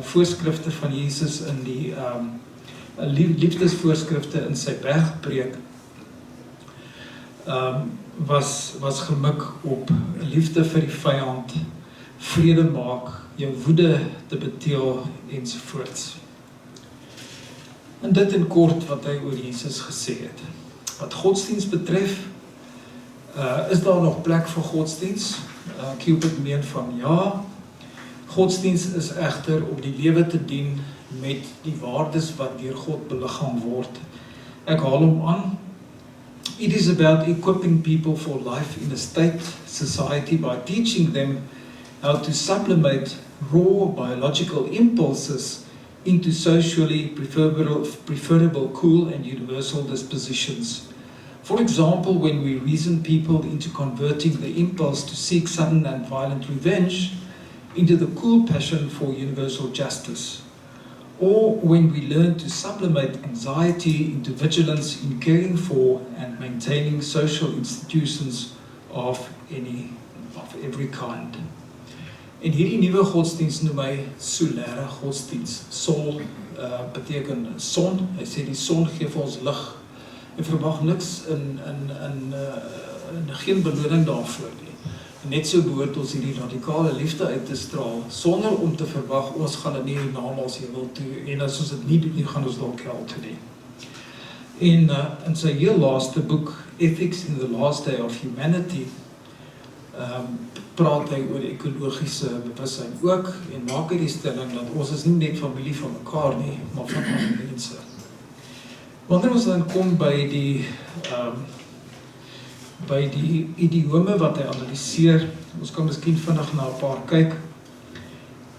voorskrifte van Jesus in die liefdesvoorskrifte in sy bergpreek was gemik op liefde vir die vyand, vrede maak, jou woede te beteel ensovoorts. En dit in kort wat hy oor Jesus gesê het. Wat godsdienst betref, is daar nog plek vir godsdienst? Cupid meen van ja. Godsdienst is egter om die lewe te dien met die waardes wat deur God beliggaam word. Ek haal hom aan. It is about equipping people for life in a state society by teaching them how to sublimate raw biological impulses into socially preferable, cool and universal dispositions. For example, when we reason people into converting the impulse to seek sudden and violent revenge into the cool passion for universal justice. Or when we learn to sublimate anxiety into vigilance in caring for and maintaining social institutions of every kind. En hierdie nuwe godsdienst noem hy solêre godsdienst. Sol beteken son. Hy sê die son gee vir ons lig. En verwag niks in geen beloning daarvoor nie. Net so behoort ons hierdie radikale liefde uit te straal, sonder om te verwag, ons gaan dit nie hiernamaals hemel toe, en as ons dit nie doen nie, gaan ons dalk hel toe nie. En in sy heel laaste boek, Ethics in the Last Day of Humanity, praat hy oor ekologiese bewussyn ook, en maak hy die stelling dat ons is nie net familie van mekaar nie, maar van ander mense. Wanneer ons dan kom by die idiome wat hy analyseer, ons kan miskien vinnig na 'n paar kyk.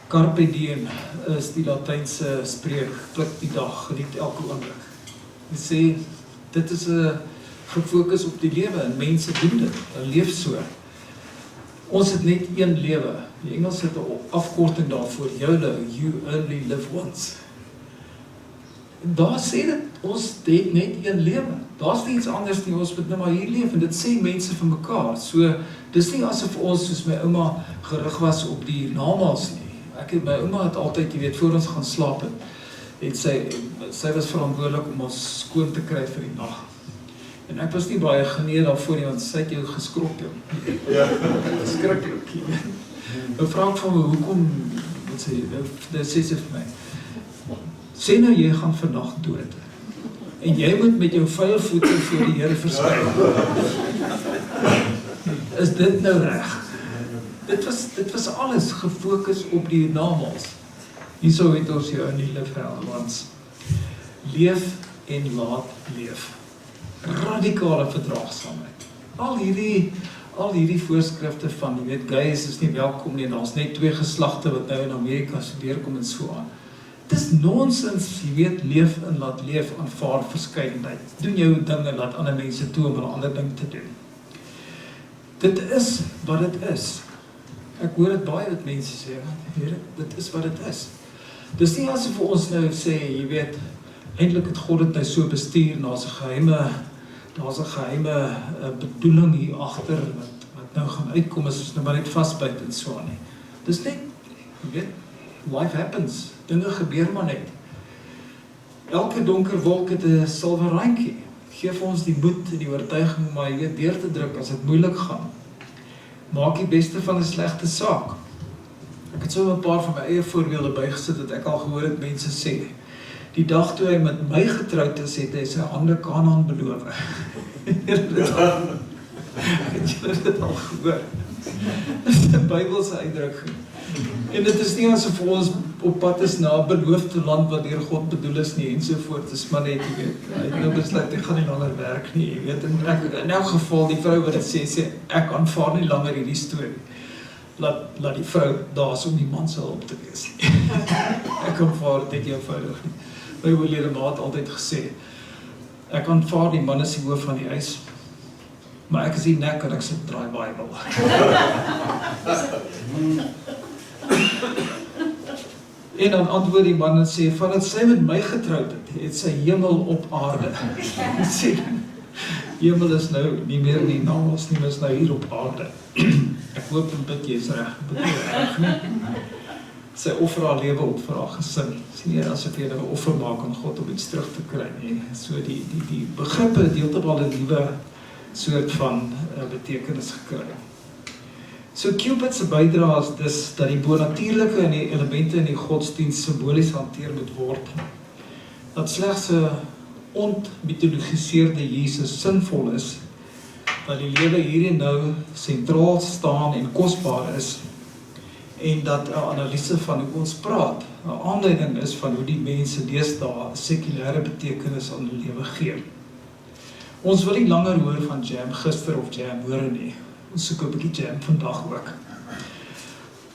Carpe diem is die Latynse spreek, pluk die dag, geniet elke oomblik. Hy sê, dit is 'n gefokus op die lewe, en mense doen dit, hulle leef so. Ons het net een lewe, die Engels het 'n afkorting daarvoor, YOLO, you only live once. Daar sê dit, ons het net een lewe. Daar's nie iets anders nie, ons moet nou maar hier leef, en dit sê mense vir mekaar. So, dis nie asof ons, soos my ouma, gerig was op die namaals nie. My ouma het altyd, jy weet, voor ons gaan slaap, het sy was verantwoordelik om ons skoon te kry vir die nag. En ek was nie baie genee daarvoor nie, want sy het jou geskrop, joh. Ja. Skrikkelik. Nou vra ek van my, hoekom, wat sê, dit sê sy vir my, sê nou jy gaan vandag dood, en jy moet met jou vuil voete voor die Here verskyn. Is dit nou reg? Dit was alles gefokus op die namaals. Hierso het ons jou in die live once. leef en laat leef. Radikale verdraagsaamheid. Al hierdie voorskrifte van, jy weet, gays is nie welkom nie, daar's net 2 geslagte wat nou in Amerika so deurkom en so aan. Dit is nonsens, jy weet, leef en laat leef, aanvaar verskeidenheid. Doen jou dinge, laat ander mense toe om 'n ander ding te doen. Dit is wat dit is. Ek hoor dit baie wat mense sê, dit is wat dit is. Dis nie asof ons nou sê, jy weet, eintlik het God dit nou so bestuur, daar's 'n geheime bedoeling hier agter wat nou gaan uitkom as ons nou maar net vasbyt en so aan nie. Dis net, jy weet, life happens, dinge gebeur maar net. Elke donker wolk het 'n silwer randjie. Geef ons die moed en die oortuiging om maar jy weet deur te druk as dit moeilik gaan. Maak die beste van 'n slegte saak. Ek het so 'n paar van my eie voorbeelde bygesit dat ek al gehoor het mense sê, die dag toe hy met my getroud is, het hy sy hande Kanaan beloof. Het julle dit al gehoor? Dit is 'n Bybelse uitdrukking. En dit is nie asof ons op pad is na 'n beloofde land wat deur God bedoel is nie, ensovoorts. Dis maar net, jy weet, hy het nou besluit, ek gaan nie langer werk nie, jy weet, en ek, in elk geval, die vrou wat dit sê, ek aanvaar nie langer hierdie storie. Laat die vrou daar is om die man se hulp te wees. Ek aanvaar dit net eenvoudig nie. My oorlede ma het altyd gesê, ek aanvaar die man is die hoof van die huis, maar ek is die nek en ek sit draai Bybel. En dan antwoord die man en sê, vandat sy met my getroud het sy hemel op aarde. Sê, hemel is nou nie meer in die naals nie, is nou hier op aarde. Ek hoop en bid jy is reg, bid jy reg nie. Sy offer haar lewe op vir haar gesin. Sien nie asof jy nou 'n offer maak aan God om iets terug te kry nie. So die begrippe het heeltemal 'n nuwe soort van betekenis gekry. So Cupid se bydrae is dus dat die bonatuurlike en die elemente in die godsdienst simbolies hanteer moet word. Dat slegs 'n ontmitologiseerde Jesus sinvol is, dat die lewe hier en nou sentraal staan en kosbaar is, en dat 'n analise van hoe ons praat 'n aanleiding is van hoe die mense deesdae 'n sekulêre betekenis aan die lewe gee. Ons wil nie langer hoor van jam gister of jam môre nie. Ons soek 'n bietjie jam vandag ook.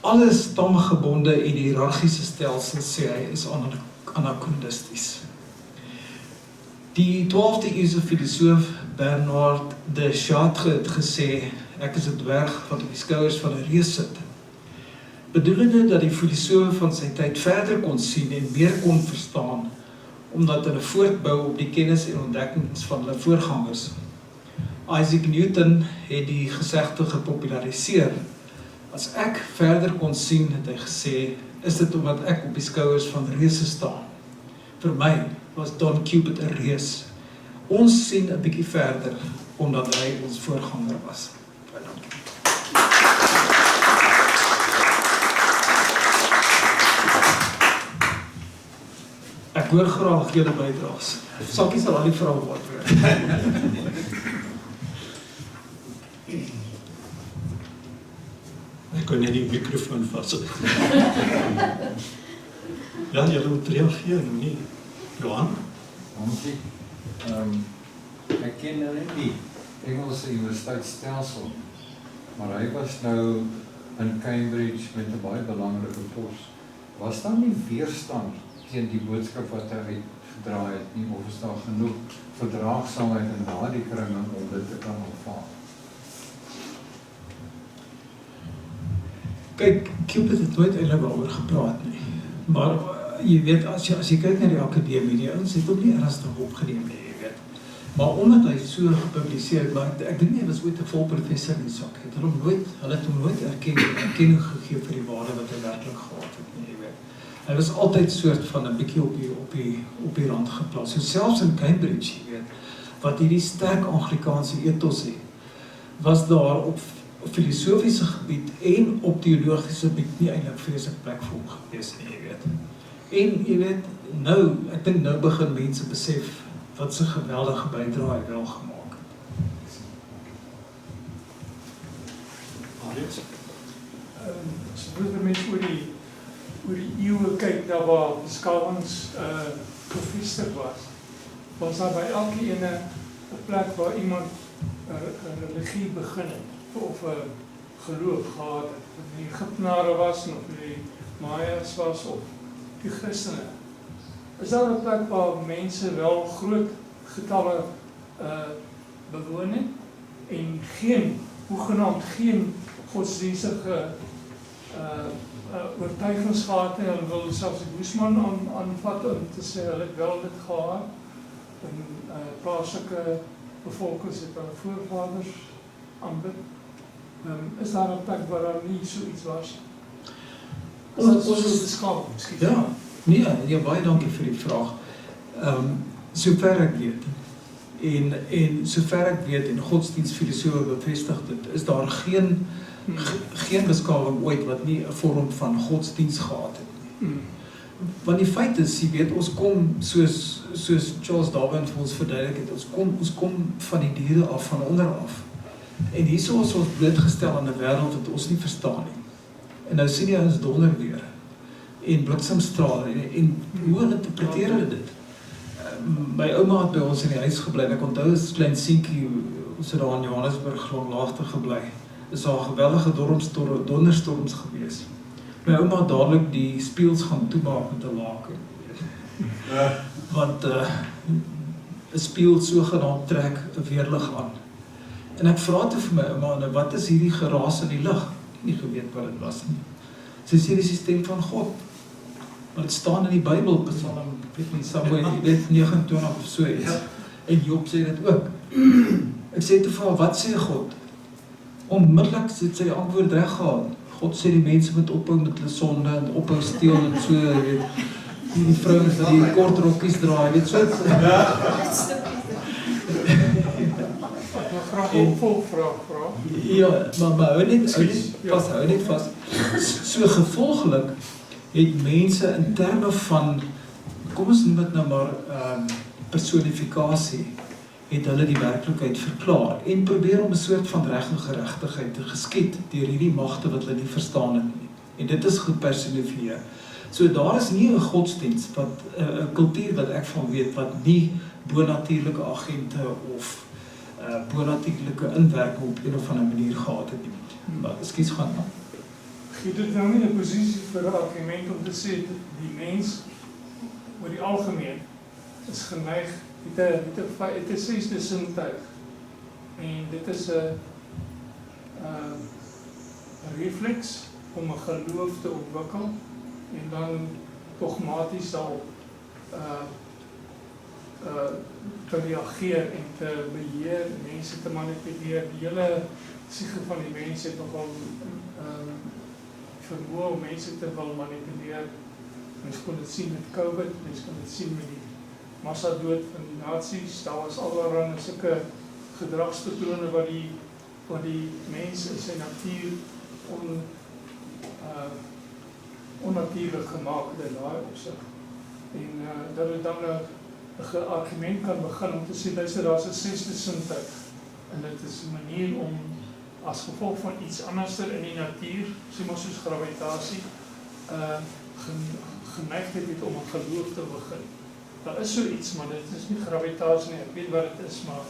Alle stamgebonde en hiërargiese stelsels, sê hy, is anachronisties. Die 12de eeuse filosoof Bernard de Chartres het gesê, ek is 'n dwerg wat op die skouers van 'n reus sit. Bedoelende dat die filosoof van sy tyd verder kon sien en meer kon verstaan, omdat hulle voortbou op die kennis en ontdekkings van hulle voorgangers. Isaac Newton het die gesegde gepopulariseer. As ek verder kon sien, het hy gesê, is dit omdat ek op die skouers van reuse staan. Vir my was Don Cupid 'n reus. Ons sien 'n bietjie verder, omdat hy ons voorganger was. Baie dankie. Ek hoor graag julle bydraes. Sakkie sal al die vrae beantwoord. Ek kon net die mikrofoon vas. Ja, julle moet reageer, nie? Johan? Dankie. Ek ken nou net die Engelse universiteitsstelsel, maar hy was nou in Cambridge met 'n baie belangrike pos. Was daar nie weerstand teen die boodskap wat hy uitgedra het nie, of is daar genoeg verdraagsaamheid in daardie kringe om dit te kan aanvaar? Kyk, Cupid het nooit eintlik daaroor gepraat nie. Maar jy weet, as jy kyk na die akademie, die ouens het ook nie ernstig opgeneem nie, jy weet. Maar omdat hy so gepubliseer het, maar ek dink nie, hy was ooit 'n vol professor in die sak. Hulle het hom nooit erkenning gegee vir die waarde wat hy werklik gehad het nie, jy weet. Hy was altyd soort van 'n bietjie op die rand geplaas. So selfs in Cambridge, jy weet, wat hierdie sterk Anglikaanse ethos het, was daar op filosofiese gebied en op teologiese gebied nie eintlik vreeslik plek vir hom gewees nie, jy weet. En jy weet, nou, ek dink nou begin mense besef wat sy geweldige bydrae hy wel gemaak het. As mense oor die eeue kyk, daar waar beskawings gevestig was daar by elke ene 'n plek waar iemand 'n religie begin het, of 'n geloof gehad het, of die Egiptenare was, of die Maya's was, of die Christene. Is daar 'n plek waar mense wel groot getalle bewoon het, en hoegenaamd geen godsdienstige oortuigings gehad het, en wil selfs die Boesman aanvat om te sê, hulle het wel dit gehad, en plaaslike bevolkings het hulle voorvaders aanbid. Is daar 'n plek waar daar nie so iets was? Is dat so beskawing, miskien? Ja, nee, baie dankie vir die vraag. Sover ek weet, en sover ek weet, en godsdienstfilosofe bevestig dit, is daar geen beskawing ooit wat nie 'n vorm van godsdienst gehad het nie. Want die feit is, jy weet, ons kom, soos Charles Darwin vir ons verduidelik het, ons kom van die diere af, van onder af. En hierso is ons blootgestel aan 'n wêreld wat ons nie verstaan nie. En nou sien jy ons donder weer, en bliksemstrale, en hoe hulle interpreteer hulle dit? My ouma het by ons in die huis gebly, en ek onthou as klein seentjie, ons het daar in Johannesburg langlaagte gebly, is daar geweldige donderstorms gewees. My ouma het dadelik die spieëls gaan toemaak met 'n laken. Want 'n spieël sogenaamd trek 'n weerlig aan. En ek vra toe vir my ouma, nou wat is hierdie geraas in die lug? Nie geweet wat dit was nie. Sy sê dis die stem van God. Want dit staan in die Bybel, Psalm, ek weet nie, somewhere, jy weet 29 of so iets. En Job sê dit ook. Ek sê toe vir haar, wat sê God? Onmiddellik het sy die antwoord reg gehad. God sê die mense moet ophou met hulle sonde en ophou steel en so, jy weet, die vrouens wat die kort rokkies dra, jy weet, so. Graag 'n volvraag vra. Ja, maar hou net vas. So gevolglik het mense in terme van, kom ons noem dit nou maar personifikasie, het hulle die werklikheid verklaar en probeer om 'n soort van reg en geregtigheid te geskied deur hierdie magte wat hulle nie verstaan het nie. En dit is gepersonifieer. So daar is nie 'n godsdienst, 'n kultuur wat ek van weet, wat nie bonatuurlike agente of bonatuurlike inwerking op een of ander manier gehad het nie. Maar ekskuus gaan dan. Jy dit nou nie 'n posisie vir 'n argument om te sê dat die mens oor die algemeen is geneig het 'n sesde sintuig, en dit is 'n refleks om 'n geloof te ontwikkel en dan dogmaties daarop te reageer en te beheer, mense te manipuleer. Die hele siege van die mens het nogal vermoë om mense te wil manipuleer. Mens kon dit sien met COVID, mens kon dit sien met die massadood van die nazi's. Daar was allerlei sulke gedragspatrone wat die mens in sy natuur onnatuurlik gemaak het in daai opsig. En dat het dan 'n argument kan begin om te sê, luister, daar's 'n sesde sintuig, en dit is 'n manier om as gevolg van iets anderster in die natuur, sê maar soos gravitasie, geneigtheid het om 'n geloof te begin. Daar is so iets, maar dit is nie gravitasie nie. Ek weet wat dit is, maar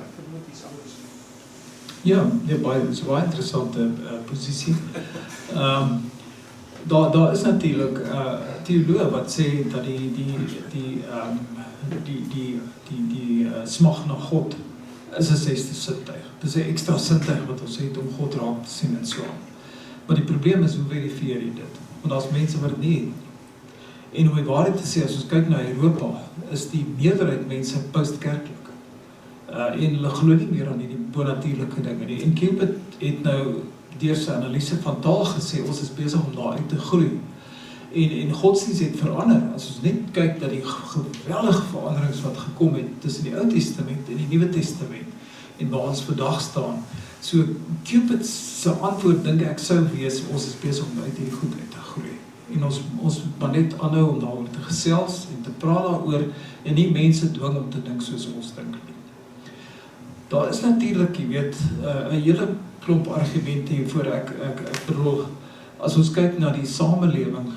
ek vermoed iets anders. Ja, dit is 'n baie interessante posisie. Daar is natuurlik teoloë wat sê dat die smag na God is 'n sesde sintuig. Dit is 'n ekstra sintuig wat ons het om God raak te sien en so aan. Maar die probleem is, hoe verifieer jy dit? Want daar's mense wat dit nie het. En om die waarheid te sê, as ons kyk na Europa, is die meerderheid mense postkerklik. En hulle glo nie meer aan die bonatuurlike dinge nie. En Cupid het nou deur sy analise van taal gesê, ons is besig om daar uit te groei. En godsdienst het verander. As ons net kyk dat die geweldige veranderings wat gekom het tussen die Ou Testament en die Nuwe Testament en waar ons vandag staan. So Cupid se antwoord, dink ek, sou wees, ons is besig om uit hierdie goed uit te groei. En ons moet net aanhou om daaroor te gesels en te praat daaroor en nie mense dwing om te dink soos ons dink nie. Daar is natuurlik, jy weet, 'n hele klomp argumente hiervoor. Ek bedoel, as ons kyk na die samelewing,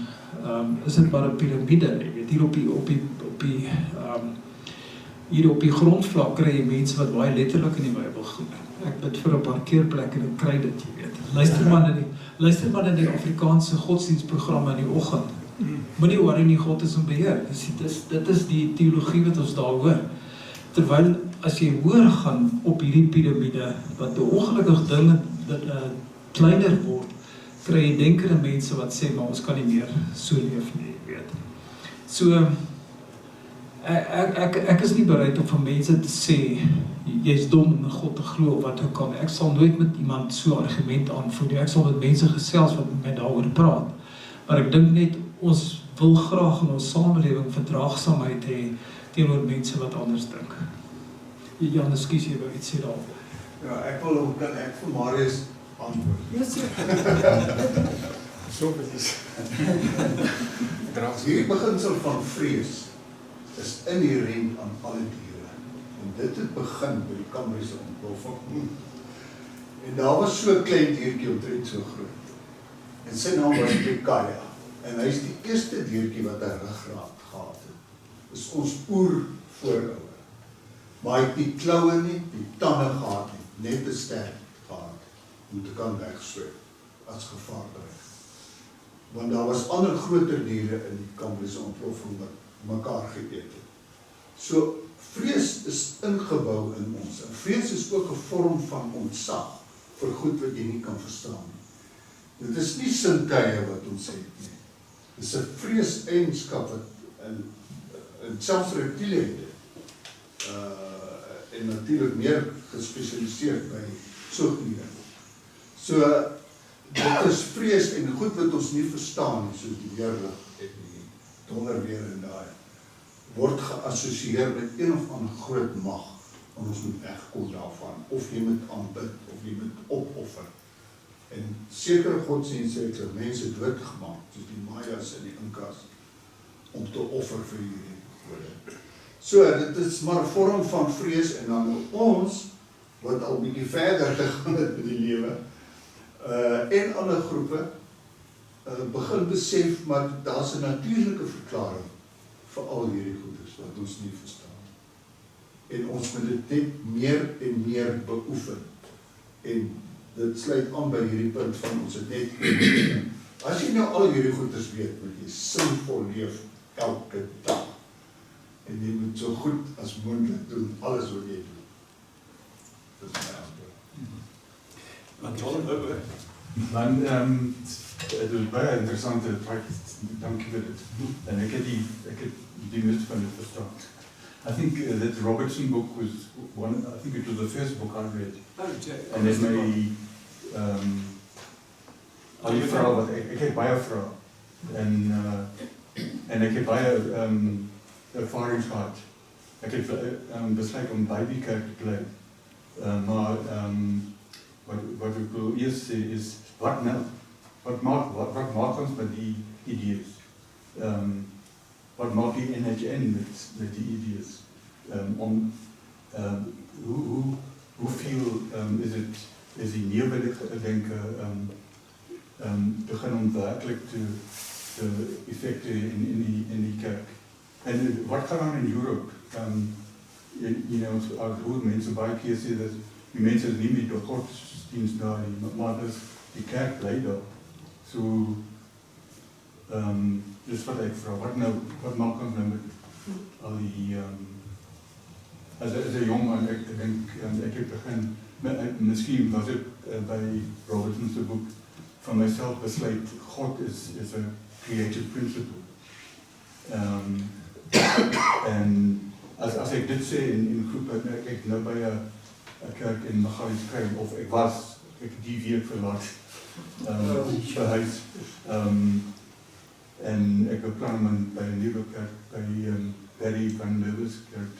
is dit maar 'n piramide, jy weet, hier op hier op die grondvlak kry jy mense wat baie letterlik in die Bybel glo. Ek bid vir 'n parkeerplek en ek kry dit, jy weet. Luister maar in die Afrikaanse godsdienstprogramme in die oggend. Moenie worry nie, God is in beheer. Dit is die teologie wat ons daar hoor. Terwyl as jy hoor gaan op hierdie piramide, wat 'n ongelukkige ding kleiner word, kry jy denkende mense wat sê, maar ons kan nie meer so leef nie, jy weet. So, ek is nie bereid om van mense te sê, jy's dom om in God te glo of wat ook al. Ek sal nooit met iemand so argument aanvoer nie. Ek sal met mense gesels wat met my daaroor praat. Maar ek dink net, ons wil graag in ons samelewing verdraagsaamheid hê teenoor mense wat anders dink. Jan, ekskuus, jy wou iets sê daaroor. Ja, ek wil ook, kan ek vir Marius antwoord. Ja, seker. So presies. Hierdie beginsel van vrees is inherent aan alle diere. En dit het begin by die Kambriese ontploffing. En daar was so 'n klein diertjie omtrent so groot. En sy naam was Pekaya. En hy is die eerste diertjie wat 'n ruggraat gehad het. Dis ons oervooroue. Maar hy het nie kloue nie, die tande gehad nie, net 'n sterk gehad om te kan wegswem as gevaardryf. Want daar was ander groter diere in die Kambriese ontploffing wat mekaar geëet het. So vrees is ingebou in ons. En vrees is ook 'n vorm van ontzag vir goed wat jy nie kan verstaan nie. Dit is nie sintuie wat ons het nie. Dit is 'n vreeseienskap wat in selfs reptiele het. En natuurlik meer gespesialiseerd by soogdiere. So dit is vrees en goed wat ons nie verstaan nie, soos die weerlig en die donderweer en daai, word geassosieer met een of ander groot mag, en ons moet wegkom daarvan, of jy moet aanbid, of jy moet opoffer. En sekere godsdienste het mense doodgemaak, soos die Mayas en die Inkas, om te offer vir hierdie gode. So, dit is maar 'n vorm van vrees, en dan ons, wat al bietjie verder gegaan het met die lewe, en ander groepe, begin besef, maar daar's 'n natuurlike verklaring vir al hierdie goeders, wat ons nie verstaan. En ons moet dit net meer en meer beoefen. En dit sluit aan by hierdie punt van ons het net een. As jy nou al hierdie goeders weet, moet jy sinvol leef elke dag. En jy moet so goed as moontlik doen, alles wat jy doen. Dit is my antwoord. Want het is baie interessante vraag, dankie vir dit. En ek het die meeste van dit verstaan. I think that Robertson book was one, I think it was the first book I read. En dit my al die vrae wat ek het baie vrae. En ek het baie ervarings gehad. Ek het besluit om by die kerk te bly. Maar wat ek wil eers sê is, wat nou? Wat maak ons met die idees? Wat maak die NHN met die idees? Hoeveel is die nieuwe denken begin om werkelijk te effecten in die kerk? En wat gaat aan in Europe? Als hoor mensen baie keer sê dat die mensen is niet meer door godsdienst daar, maar dus die kerk bly daar. So, dus wat ek vraag, wat maak ons nou met al die, as een jong man, ek denk, ek het begin, misschien was het bij Robertson's boek, van myself besluit, God is a creative principle. En as ek dit sê in groepe, ek nou by een kerk in Magalieskraal, of ek die week verlaat, verhuis. En ek beplan om by een nieuwe kerk, by Barry van Lewis kerk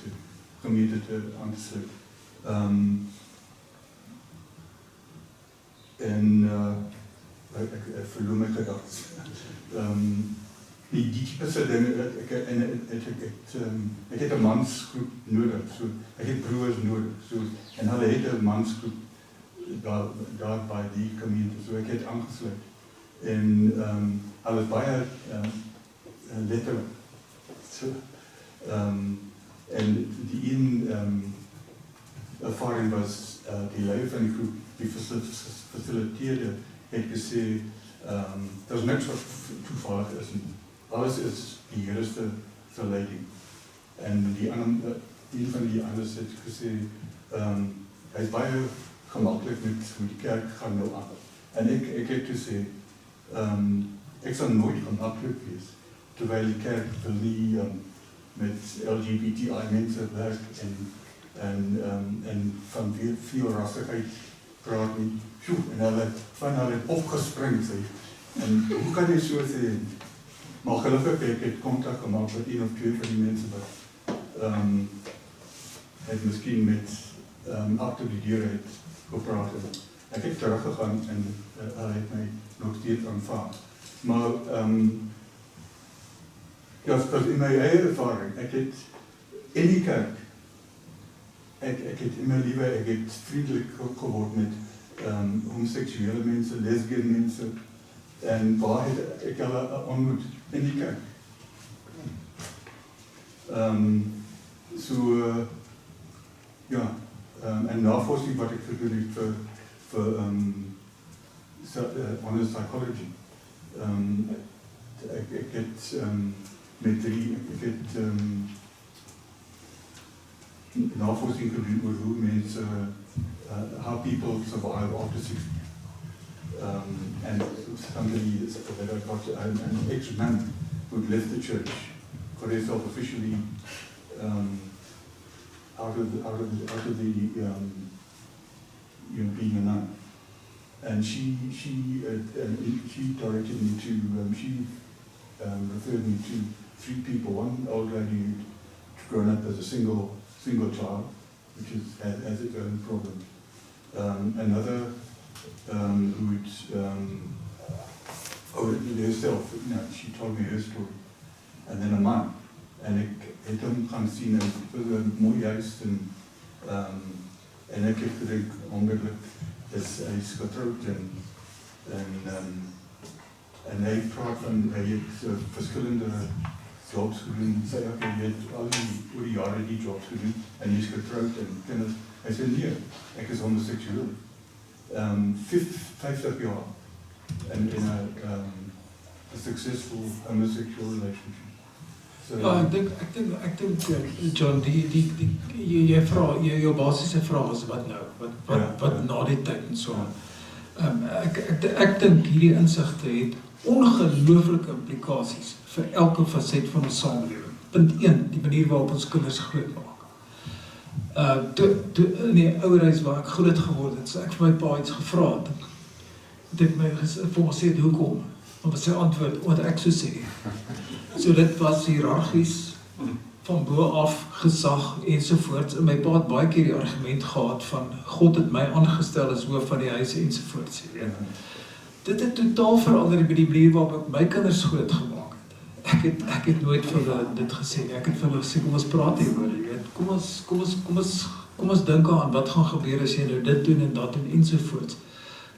gemeente aan te sluit. Ek verloor my gedagtes. Die typische dingen, ek het een mansgroep nodig, so, ek het broers nodig, so, en hulle het een mansgroep daar by die gemeente, so ek het aangesluit. En hulle is baie letterlijk. So, En die een ervaring was die leier van die groep, die faciliteerde, het gesê, daar is niks wat toevallig is nie. Alles is die Here se leiding. En die ander, een van die anders het gesê, hy is baie gemaklik met hoe die kerk gaan nou aan. En ek het gesê, ek sal nooit gemaklik wees, terwyl die kerk wil nie met LGBTI mense werk en van veelrassigheid praat nie. En hulle van hulle opgespring sê. En hoe kan jy so sê? Maar gelukkig ek het kontak gemaak met een of twee van die mense wat het miskien met agter die deur het gepraat. Ek het teruggegaan en hulle het my nog steeds aanvaar. Maar ja, in my eie ervaring, ek het in die kerk, ek het in my lewe, ek het vriendelik geword met homoseksuele mense, lesbian mense, en waar het ek hulle ontmoet? In die kerk. En navorsing wat ek gedoen het vir honor psychology. Ek het met navorsing gedoen oor hoe mense, how people survive after 60. And somebody that I got an ex-nun who'd left the church, got herself officially out of the being a nun. And she directed me to, referred me to 3 people. One old lady who'd grown up as a single child, which has its own problem. Another who'd herself, she told me her story. And then a man. En ek het hom gaan sien in 'n mooi huis en ek het gedink onmiddellik hy's getroud en hy praat van hy het verskillende jobs gedoen. Sy het al oor die jare die jobs gedoen en hy's getroud en kinders. Hy sê nee, ek is homoseksueel. 50 jaar in a successful homosexual relationship. Ja, ek dink John, jou basiese vraag is wat nou? Wat na die tyd en so aan. Ek dink hierdie insigte het ongelooflike implikasies vir elke faset van ons samelewing. Punt 1, die manier waarop ons kinders groot maak. Toe in die ouerhuis waar ek groot geword het, so ek vir my pa iets gevra het. Het ek my vir my sê, hoekom? Want sy antwoord, wat ek so sê. So dit was hiërarchies, van bo af, gesag ensovoorts. En my pa het baie keer die argument gehad van, God het my aangestel as hoof van die huis ensovoorts. Dit het totaal verander by die manier waarop ek my kinders groot gemaak het. Ek het nooit vir hulle dit gesê nie. Ek het vir hulle gesê, kom ons praat hieroor, jy weet. Kom ons dink aan wat gaan gebeur as jy nou dit doen en dat doen ensovoorts.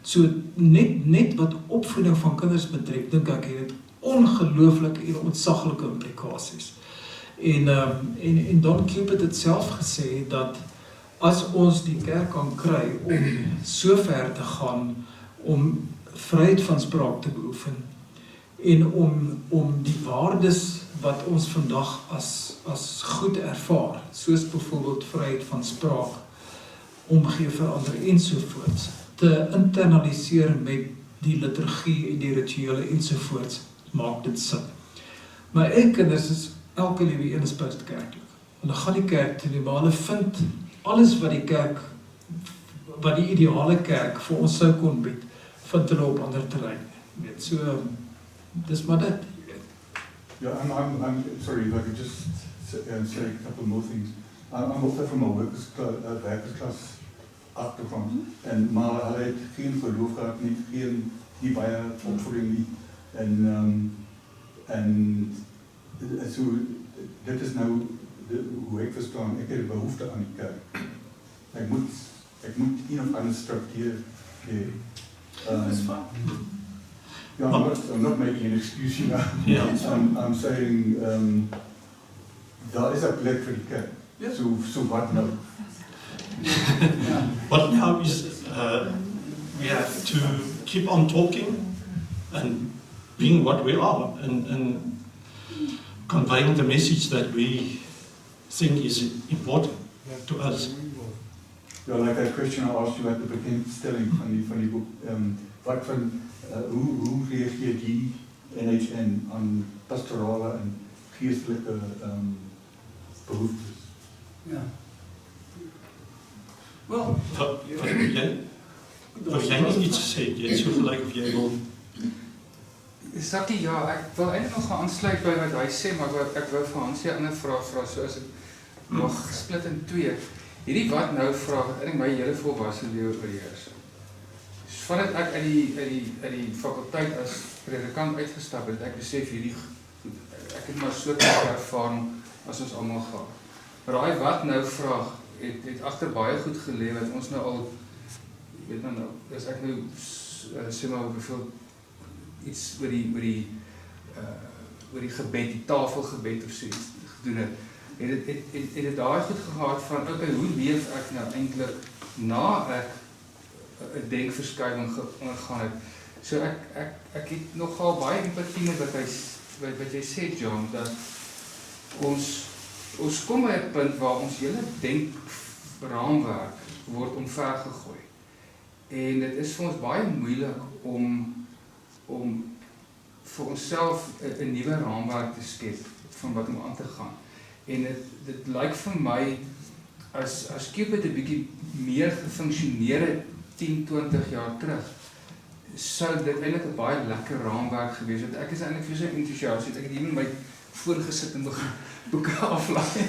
So net wat opvoeding van kinders betref, dink ek het ongelooflike en ontsaglike implikasies. En Don Cupid het self gesê dat as ons die kerk kan kry om so ver te gaan om vryheid van spraak te beoefen en om die waardes wat ons vandag as goed ervaar, soos byvoorbeeld vryheid van spraak, omgee verander ensovoorts, te internaliseer met die liturgie en die rituele ensovoorts, maak dit sin. Maar kinders is elke liewe een is postkerklik. Hulle gaan die kerk toe, maar hulle vind alles wat die kerk, wat die ideale kerk vir ons sou kon bied, vind hulle op ander terrein. So, dis maar dit. Yeah, I'm sorry if I could just say a couple more things. I'm also from a workers class achtergrond. Maar hulle het geen geloof gehad nie, nie baie opvoeding nie. En so, dit is nou hoe ek verstaan, ek het 'n behoefte aan die kerk. Ek moet een of ander struktuur hê. I'm not making an excuse, you know. Yeah. I'm saying, daar is 'n plek vir die kerk. Ja. So wat nou? What now is we have to keep on talking and being what we are and conveying the message that we think is important to us. Ja, like that question I asked you at the bekendstelling van die boek, wat van, hoe reageer die NHN aan pastorale en geestelike behoeftes? Ja. Wel, Wil jy nie iets sê? Jy het so gelyk of jy wil... Sakkie, ja, ek wil eintlik nog gaan aansluit by wat hy sê, maar ek wou vir Hansie 'n ander vraag vra, so as ek mag split in twee. Hierdie wat nou vraag, wat eintlik my hele volwasse lewe oorheers. So vandat ek uit die fakulteit as predikant uitgestap het, ek besef hierdie goed, ek het maar so 'n ervaring as ons almal gehad. Maar daai wat nou vraag het agter baie goed gelê wat ons nou al weet nou, as ek nou sê maar byvoorbeeld iets oor die gebed, die tafelgebed of so iets gedoen het dit daai goed gehad van, okay, hoe leef ek nou eintlik na ek 'n denkverskuiwing ondergaan het. So ek het nogal baie empatie met wat jy sê, John, dat ons kom by 'n punt waar ons hele denkraamwerk word omvergegooi. En dit is vir ons baie moeilik om vir onsself 'n nuwe raamwerk te skep van wat om aan te gaan. En dit lyk vir my as Cupid 'n bietjie meer gefunksioneer het 10, 20 jaar terug, sou dit eintlik 'n baie lekker raamwerk gewees het. Ek is eintlik vir so entoesiast, ek het hier met my voorgesit en begin boeke aflaai.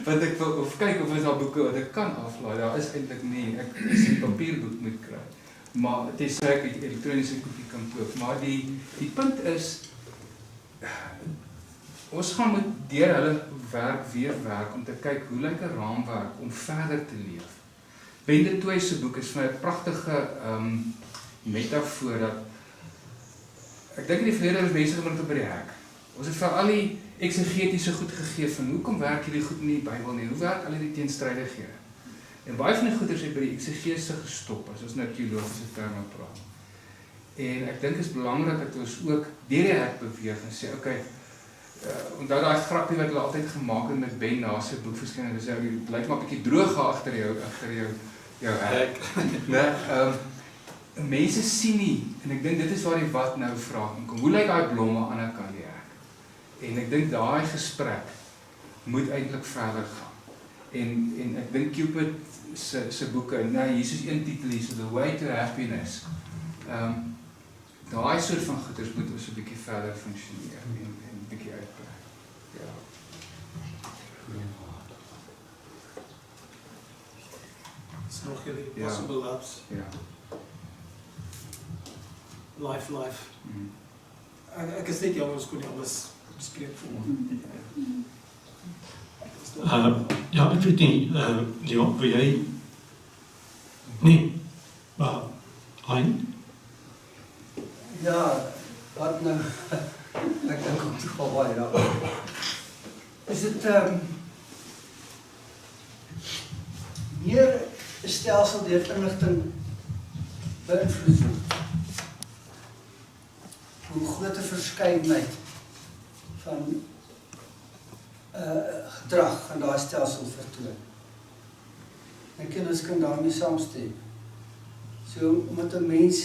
Want ek wil of kyk of is daar boeke wat ek kan aflaai. Daar is eintlik nie. Ek is 'n papierboek moet kry. Maar dit is ek 'n elektroniese kopie kan koop. Maar die punt is ons gaan moet deur hulle werk weer werk om te kyk hoe lyk 'n raamwerk om verder te leef. Bende Toy se boek is vir my 'n pragtige metafoor dat ek dink in die verlede was mense gebring tot by die hek. Ons het vir al die eksegetiese goed gegee van hoekom werk hierdie goed in die Bybel nie? Hoe werk al hierdie teenstrydighede? En baie van die goeders het by die eksegese gestop as ons nou teologiese terme praat. En ek dink is belangrik dat ons ook deur die hek beweeg en sê, okay, onthou daai grappie wat hulle altyd gemaak het met Ben na sy boek verskyn en sê dit lyk maar 'n bietjie droog agter jou hek. Mense sien nie en ek dink dit is waar die wat nou vraag inkom. Hoe lyk daai blomme aan die ander kant die hek? En ek dink daai gesprek moet eintlik verder gaan. En ek dink Cupid se boeke, nou hier is een titel hier, so The Way to Happiness. Daai soort van goeders moet ons 'n bietjie verder funksioneer en 'n bietjie uitbrei. Ja. Is nog hierdie possible lapse. Ja. Life. Ek is net jammer ons kon nie alles bespreek voor. Ja, ek weet nie, Leon, wil jy... Nee, maar, Hein? Ja, wat nou, ek dink ook toch al baie daar. Is dit meer 'n stelsel deur inligting beïnvloed word? Hoe groot 'n verskeidenheid van gedrag aan daai stelsel vertoon. En kinders kan daarmee saamstem. So, omdat 'n mens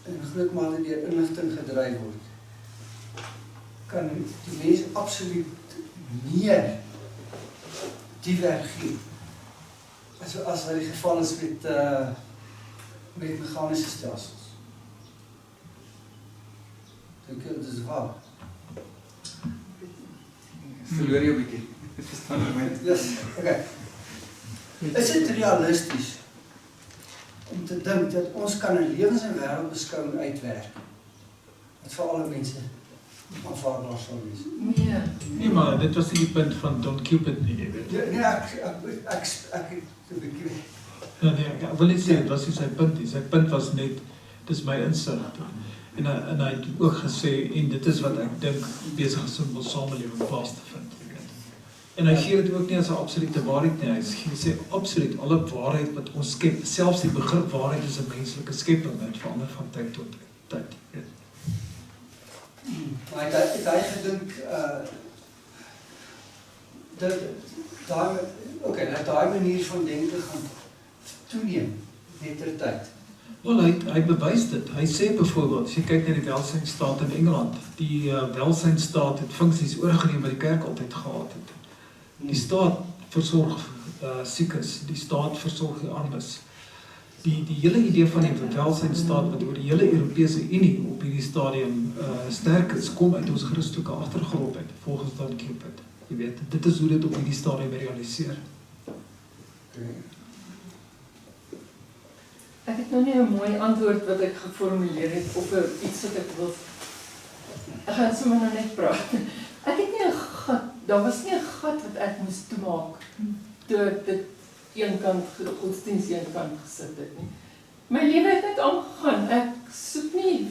in groot mate deur inligting gedryf word, kan die mens absoluut meer divergeer as wat die geval is met mechanische stelsels. Dink jy, dit is waar? Verloor jy 'n bietjie. Verstaan jy my? Yes, okay. Is dit realisties om te dink dat ons kan 'n lewens- en wêreldbeskouing uitwerk wat vir alle mense aanvaarbaar sal wees? Nee, maar dit was nie die punt van Don Cupid nie, jy weet. Nee, ek het 'n bietjie. Ja, nee, ek wil nie sê dit was nie sy punt nie. Sy punt was net, dis my insig. En hy het ook gesê, en dit is wat ek dink besig is om ons samelewing pas te vind. En hy gee dit ook nie as 'n absolute waarheid nie. Hy sê absoluut alle waarheid wat ons skep, selfs die begrip waarheid is 'n menslike skepping, dit verander van tyd tot tyd. Maar het hy gedink dat daai manier van denke gaan toeneem mettertyd? Wel, hy bewys dit. Hy sê byvoorbeeld, as jy kyk na die welsynstaat in Engeland, die welsynstaat het funksies oorgeneem wat die kerk altyd gehad het. Die staat versorg siekes, die staat versorg die armes. Die hele idee van die welsynstaat wat oor die hele Europese Unie op hierdie stadium sterk is, kom uit ons Christelike agtergrond uit, volgens Don Cupid. Jy weet, dit is hoe dit op hierdie stadium realiseer. Ek het nou nie 'n mooi antwoord wat ek geformuleer het of iets wat ek wil. Ek gaan sommer nou net praat. Ek het nie 'n gat, daar was nie 'n gat wat ek moes toemaak toe ek dit een kant godsdienst een kant gesit het nie. My lewe het net aangegaan. Ek soek nie,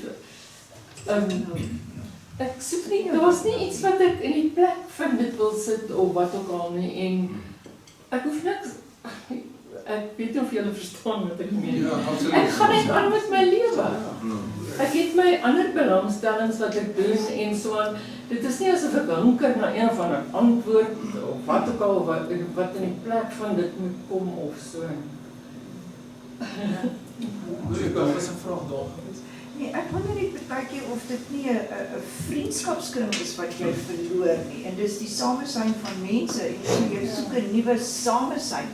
daar was nie iets wat ek in die plek van dit wil sit of wat ook al nie, en ek hoef niks, ek weet nie of julle verstaan wat ek meen. Ja, absoluut. Ek gaan net aan met my lewe. Ek het my ander belangstellings wat ek doen en so aan. Dit is nie asof ek hunker na een van 'n antwoord of wat ook al wat in die plek van dit moet kom of so. Daar was 'n vraag daar. Nee, ek wonder net partykeer of dit nie 'n vriendskapskring is wat jy verloor nie. En dis die samesyn van mense en jy soek 'n nuwe samesyn.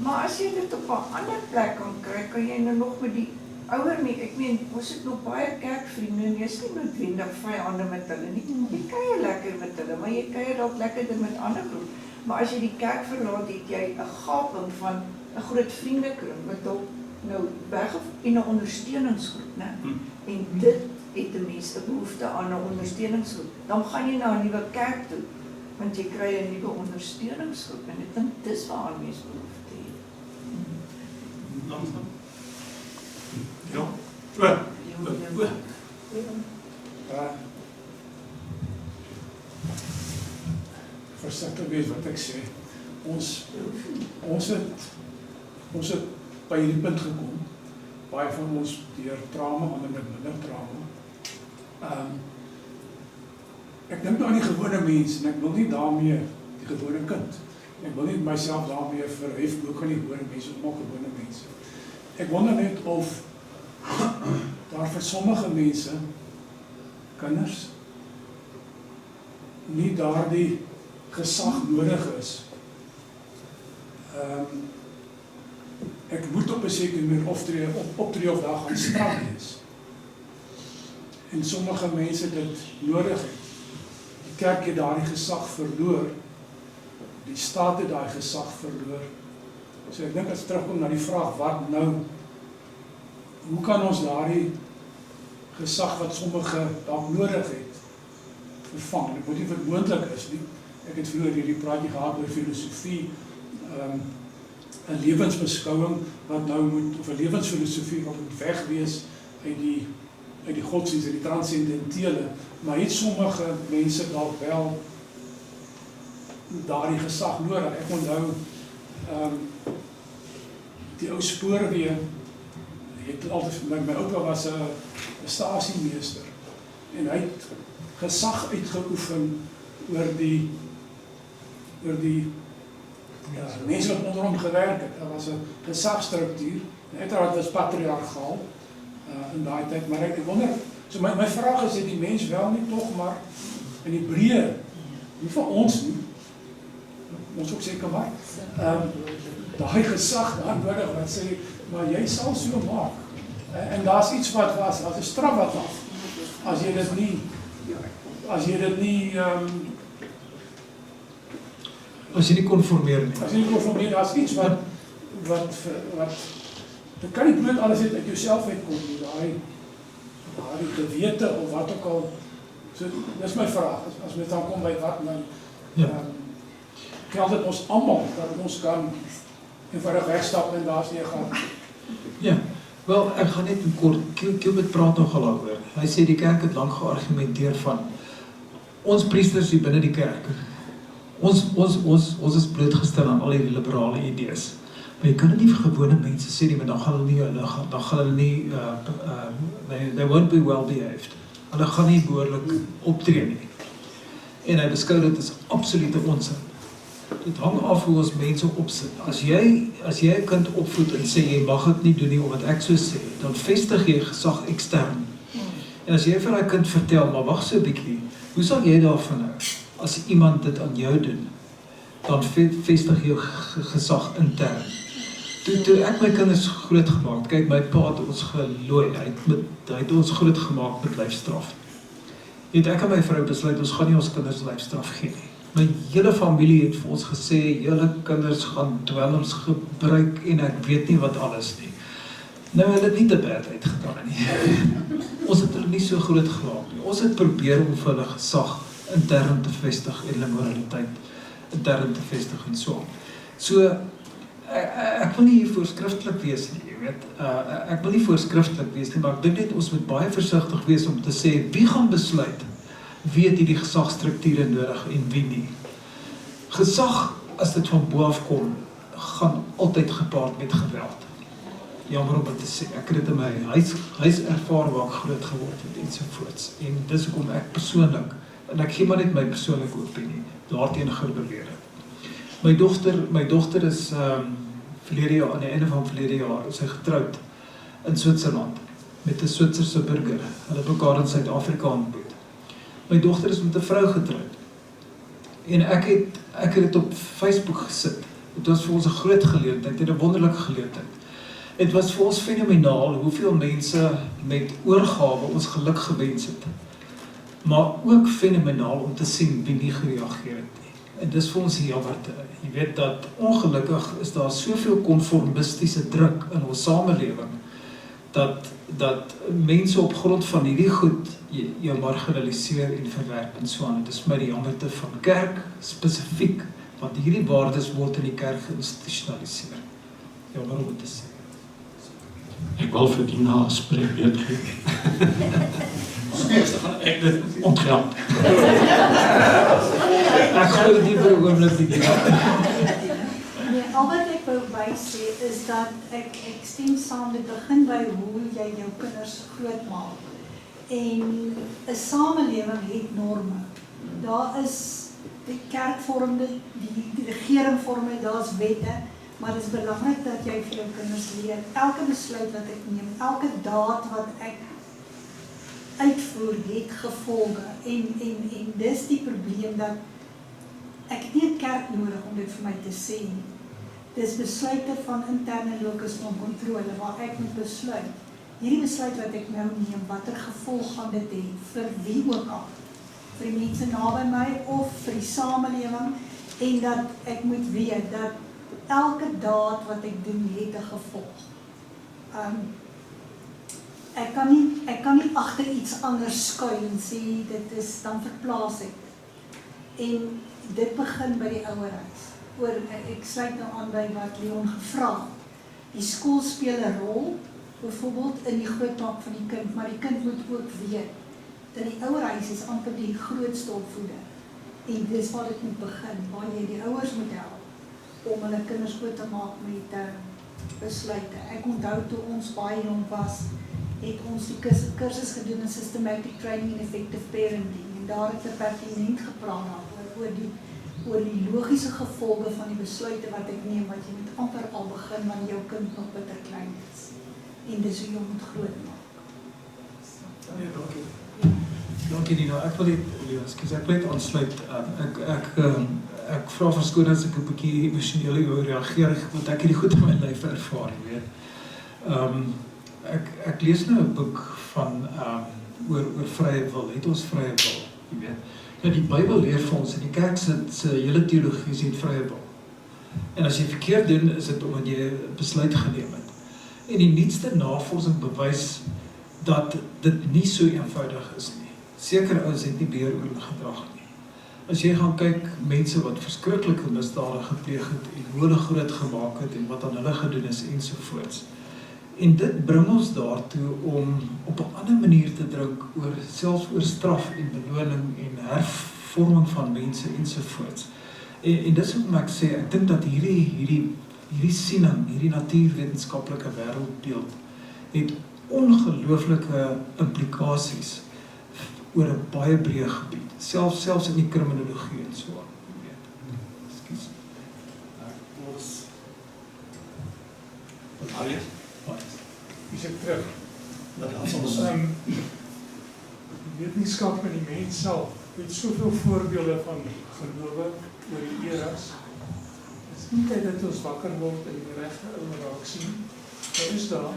Maar as jy dit op 'n ander plek kan kry, kan jy nou nog met die ouer nie. Ek meen, ons het nog baie kerkvriende en jy's nie noodwendig vyande met hulle nie. Jy kuier lekker met hulle, maar jy kuier dalk lekkerder met ander groep. Maar as jy die kerk verlaat, het jy 'n gaping van 'n groot vriendekring wat dalk nou weg of en 'n ondersteuningsgroep, né? En dit het 'n mens 'n behoefte aan 'n ondersteuningsgroep. Dan gaan jy na 'n nuwe kerk toe, want jy kry 'n nuwe ondersteuningsgroep en ek dink dis waar mense behoefte het. Ja. Versigtig wees wat ek sê. Ons het by hierdie punt gekom. Baie van ons deur trauma, ander met minder trauma. Ek dink nou aan die gewone mens en ek wil nie daarmee die gewone kind. Ek wil nie myself daarmee verhef ook aan die gewone mense, maar gewone mense. Ek wonder net of daar vir sommige mense, kinders, nie daardie gesag nodig is. Ek moet op 'n sekere manier optree of daar gaan straf wees. En sommige mense dit nodig het. Die kerk het daardie gesag verloor. Die staat het daai gesag verloor. So ek dink as terugkom na die vraag, wat nou? Hoe kan ons daardie gesag wat sommige dalk nodig het, vervang? Ek weet nie of dit moontlik is nie. Ek het vroeër hierdie praatjie gehad oor filosofie, 'n lewensbeskouing wat nou moet, of 'n lewensfilosofie wat moet wegwees uit die godsdienst, uit die transcendentele, maar het sommige mense dalk wel daardie gesag nodig. Ek onthou die ou spoorweë, het altyd, my oupa was 'n stasiemeester en hy het gesag uitgeoefen oor die mense wat onder hom gewerk het. Daar was 'n gesagstruktuur, en uiteraard was patriargaal in daai tyd, maar ek wonder, so my vraag is, het die mens wel nie tog maar in die breë, nie van ons nie, ons ook seker maar, daai gesag daar nodig wat sê, maar jy sal so maak, en daar's iets wat was, as 'n straf wat af, as jy dit nie konformeer nie. As jy nie konformeer, daar's iets wat dit kan nie bloot alles uit jouself uitkom nie, daai gewete of wat ook al. So dis my vraag, as mens dan kom by wat nou, geld dit ons almal dat ons kan eenvoudig wegstap en daar's nie gaan. Ja, wel, ek gaan net kort, Cupid praat nogal oor. Hy sê die kerk het lank geargumenteer van ons priesters hier binne die kerk Ons is blootgestel aan al die liberale idees. Maar jy kan dit nie vir gewone mense sê nie, maar dan gaan hulle nie, they won't be well behaved. Hulle gaan nie behoorlik optree nie. En hy beskou dit as absolute onsin. Dit hang af hoe ons mense opsit. As jy 'n kind opvoed en sê jy mag dit nie doen nie omdat ek so sê, dan vestig jy gesag ekstern. En as jy vir daai kind vertel, maar wag so 'n bietjie, hoe sal jy daarvan hou? As iemand dit aan jou doen, dan vestig jy gesag intern. Toe ek my kinders groot gemaak, kyk, my pa het ons gelooi, hy het ons groot gemaak met lyfstraf. Ek en my vrou besluit, ons gaan nie ons kinders lyfstraf gee nie. My hele familie het vir ons gesê, julle kinders gaan dwelms gebruik en ek weet nie wat alles nie. Nou het dit nie te bad uitgegaan nie. Ons het hulle nie so groot gemaak nie. Ons het probeer om vir hulle gesag intern te vestig en hulle moraliteit intern te vestig en so. So, ek wil nie hier voorskriftelik wees nie, jy weet. Ek wil nie voorskriftelik wees nie, maar ek dink net ons moet baie versigtig wees om te sê, wie gaan besluit, wie het hierdie gesagstrukture nodig en wie nie. Gesag, as dit van bo af kom, gaan altyd gepaard met geweld. Jammer om dit te sê, ek het dit in my huis ervaar waar ek groot geword het ensovoorts. En dis hoekom ek persoonlik, en ek gee maar net my persoonlike opinie, daarteen gebeweer het. My dogter is verlede jaar, aan die einde van verlede jaar, is sy getroud in Switserland met 'n Switserse burger. Hulle het mekaar in Suid-Afrika ontmoet. My dogter is met 'n vrou getroud. En ek het dit op Facebook gesit. Dit was vir ons 'n groot geleentheid, en 'n wonderlike geleentheid. Het was vir ons fenomenaal hoeveel mense met oorgawe ons geluk gewens het. Maar ook fenomenaal om te sien wie nie gereageer het nie. En dis vir ons jammerte. Jy weet dat ongelukkig is daar soveel konformistiese druk in ons samelewing dat mense op grond van hierdie goed jou marginaliseer en verwerp en so aan. Dit is my die jammerte van kerk spesifiek, want hierdie waardes word in die kerk geïnstitusionaliseer. Jammer om te sê. Ek wil vir die spreekbeurt gee. Eerst gaan ek dit ontgeld. Ek glo nie vir 'n oomblik nie. Al wat ek wou bysê is dat ek stem saam, dit begin by hoe jy jou kinders grootmaak. En 'n samelewing het norme. Daar is die kerk vorm dit, die regering vorm dit, daar's wette, maar dit is belangrik dat jy vir jou kinders leer. Elke besluit wat ek neem, elke daad wat ek uitvoer, het gevolge. En dis die probleem dat ek het nie 'n kerk nodig om dit vir my te sê nie. Dis besluite van interne locus van kontrole waar ek moet besluit. Hierdie besluit wat ek nou neem, watter gevolg gaan dit hê vir wie ook al. Vir die mense naby my of vir die samelewing, en dat ek moet weet dat elke daad wat ek doen het 'n gevolg. Ek kan nie agter iets anders skuil en sê dit is, dan verplaas ek dit. En dit begin by die ouerhuis. Ek sluit nou aan by wat Leon gevra het. Die skool speel 'n rol, byvoorbeeld in die grootmaak van die kind, maar die kind moet ook weet dat die ouerhuis is amper die grootste opvoeder. En dis waar dit moet begin, waar jy die ouers moet help om hulle kinders groot te maak met besluite. Ek onthou toe ons baie jong was, het ons die kursus gedoen in Systematic Training in Effective Parenting, en daar het pertinent gepraat oor die logiese gevolge van die besluite wat ek neem, wat jy moet amper al begin wanneer jou kind nog bitter klein is. En dis hoe jy moet groot maak. Ja, dankie. Dankie Nina, ek wil net aansluit. Ek vra verskoning as ek 'n bietjie emosioneel reageer, want ek het die goed in my lyf ervaar, jy weet. Ek lees nou 'n boek van oor vrye wil, het ons vrye wil, jy weet. Nou die Bybel leer vir ons, en die kerk se hele teologie sê vrye wil. En as jy verkeerd doen, is dit omdat jy 'n besluit geneem het. En die nuutste navorsing bewys dat dit nie so eenvoudig is nie. Sekere ouens het nie beheer oor hulle gedrag nie. As jy gaan kyk, mense wat verskriklike misdade gepleeg het, en hoe hulle groot gemaak het, en wat aan hulle gedoen is, ensovoorts. En dit bring ons daartoe om op 'n ander manier te dink, selfs oor straf en beloning, en hervorming van mense, ensovoorts. En dis hoekom ek sê, ek dink dat hierdie siening, hierdie natuurwetenskaplike wêreldbeeld het ongelooflike implikasies oor 'n baie breë gebied, selfs in die kriminologie en so aan. Ekskuus. Is ek terug? Wetenskap en die mens self het soveel voorbeelde van gelowe oor die eras. Het is nie tyd dat ons wakker word en die regte ou raak sien. Dit is daar.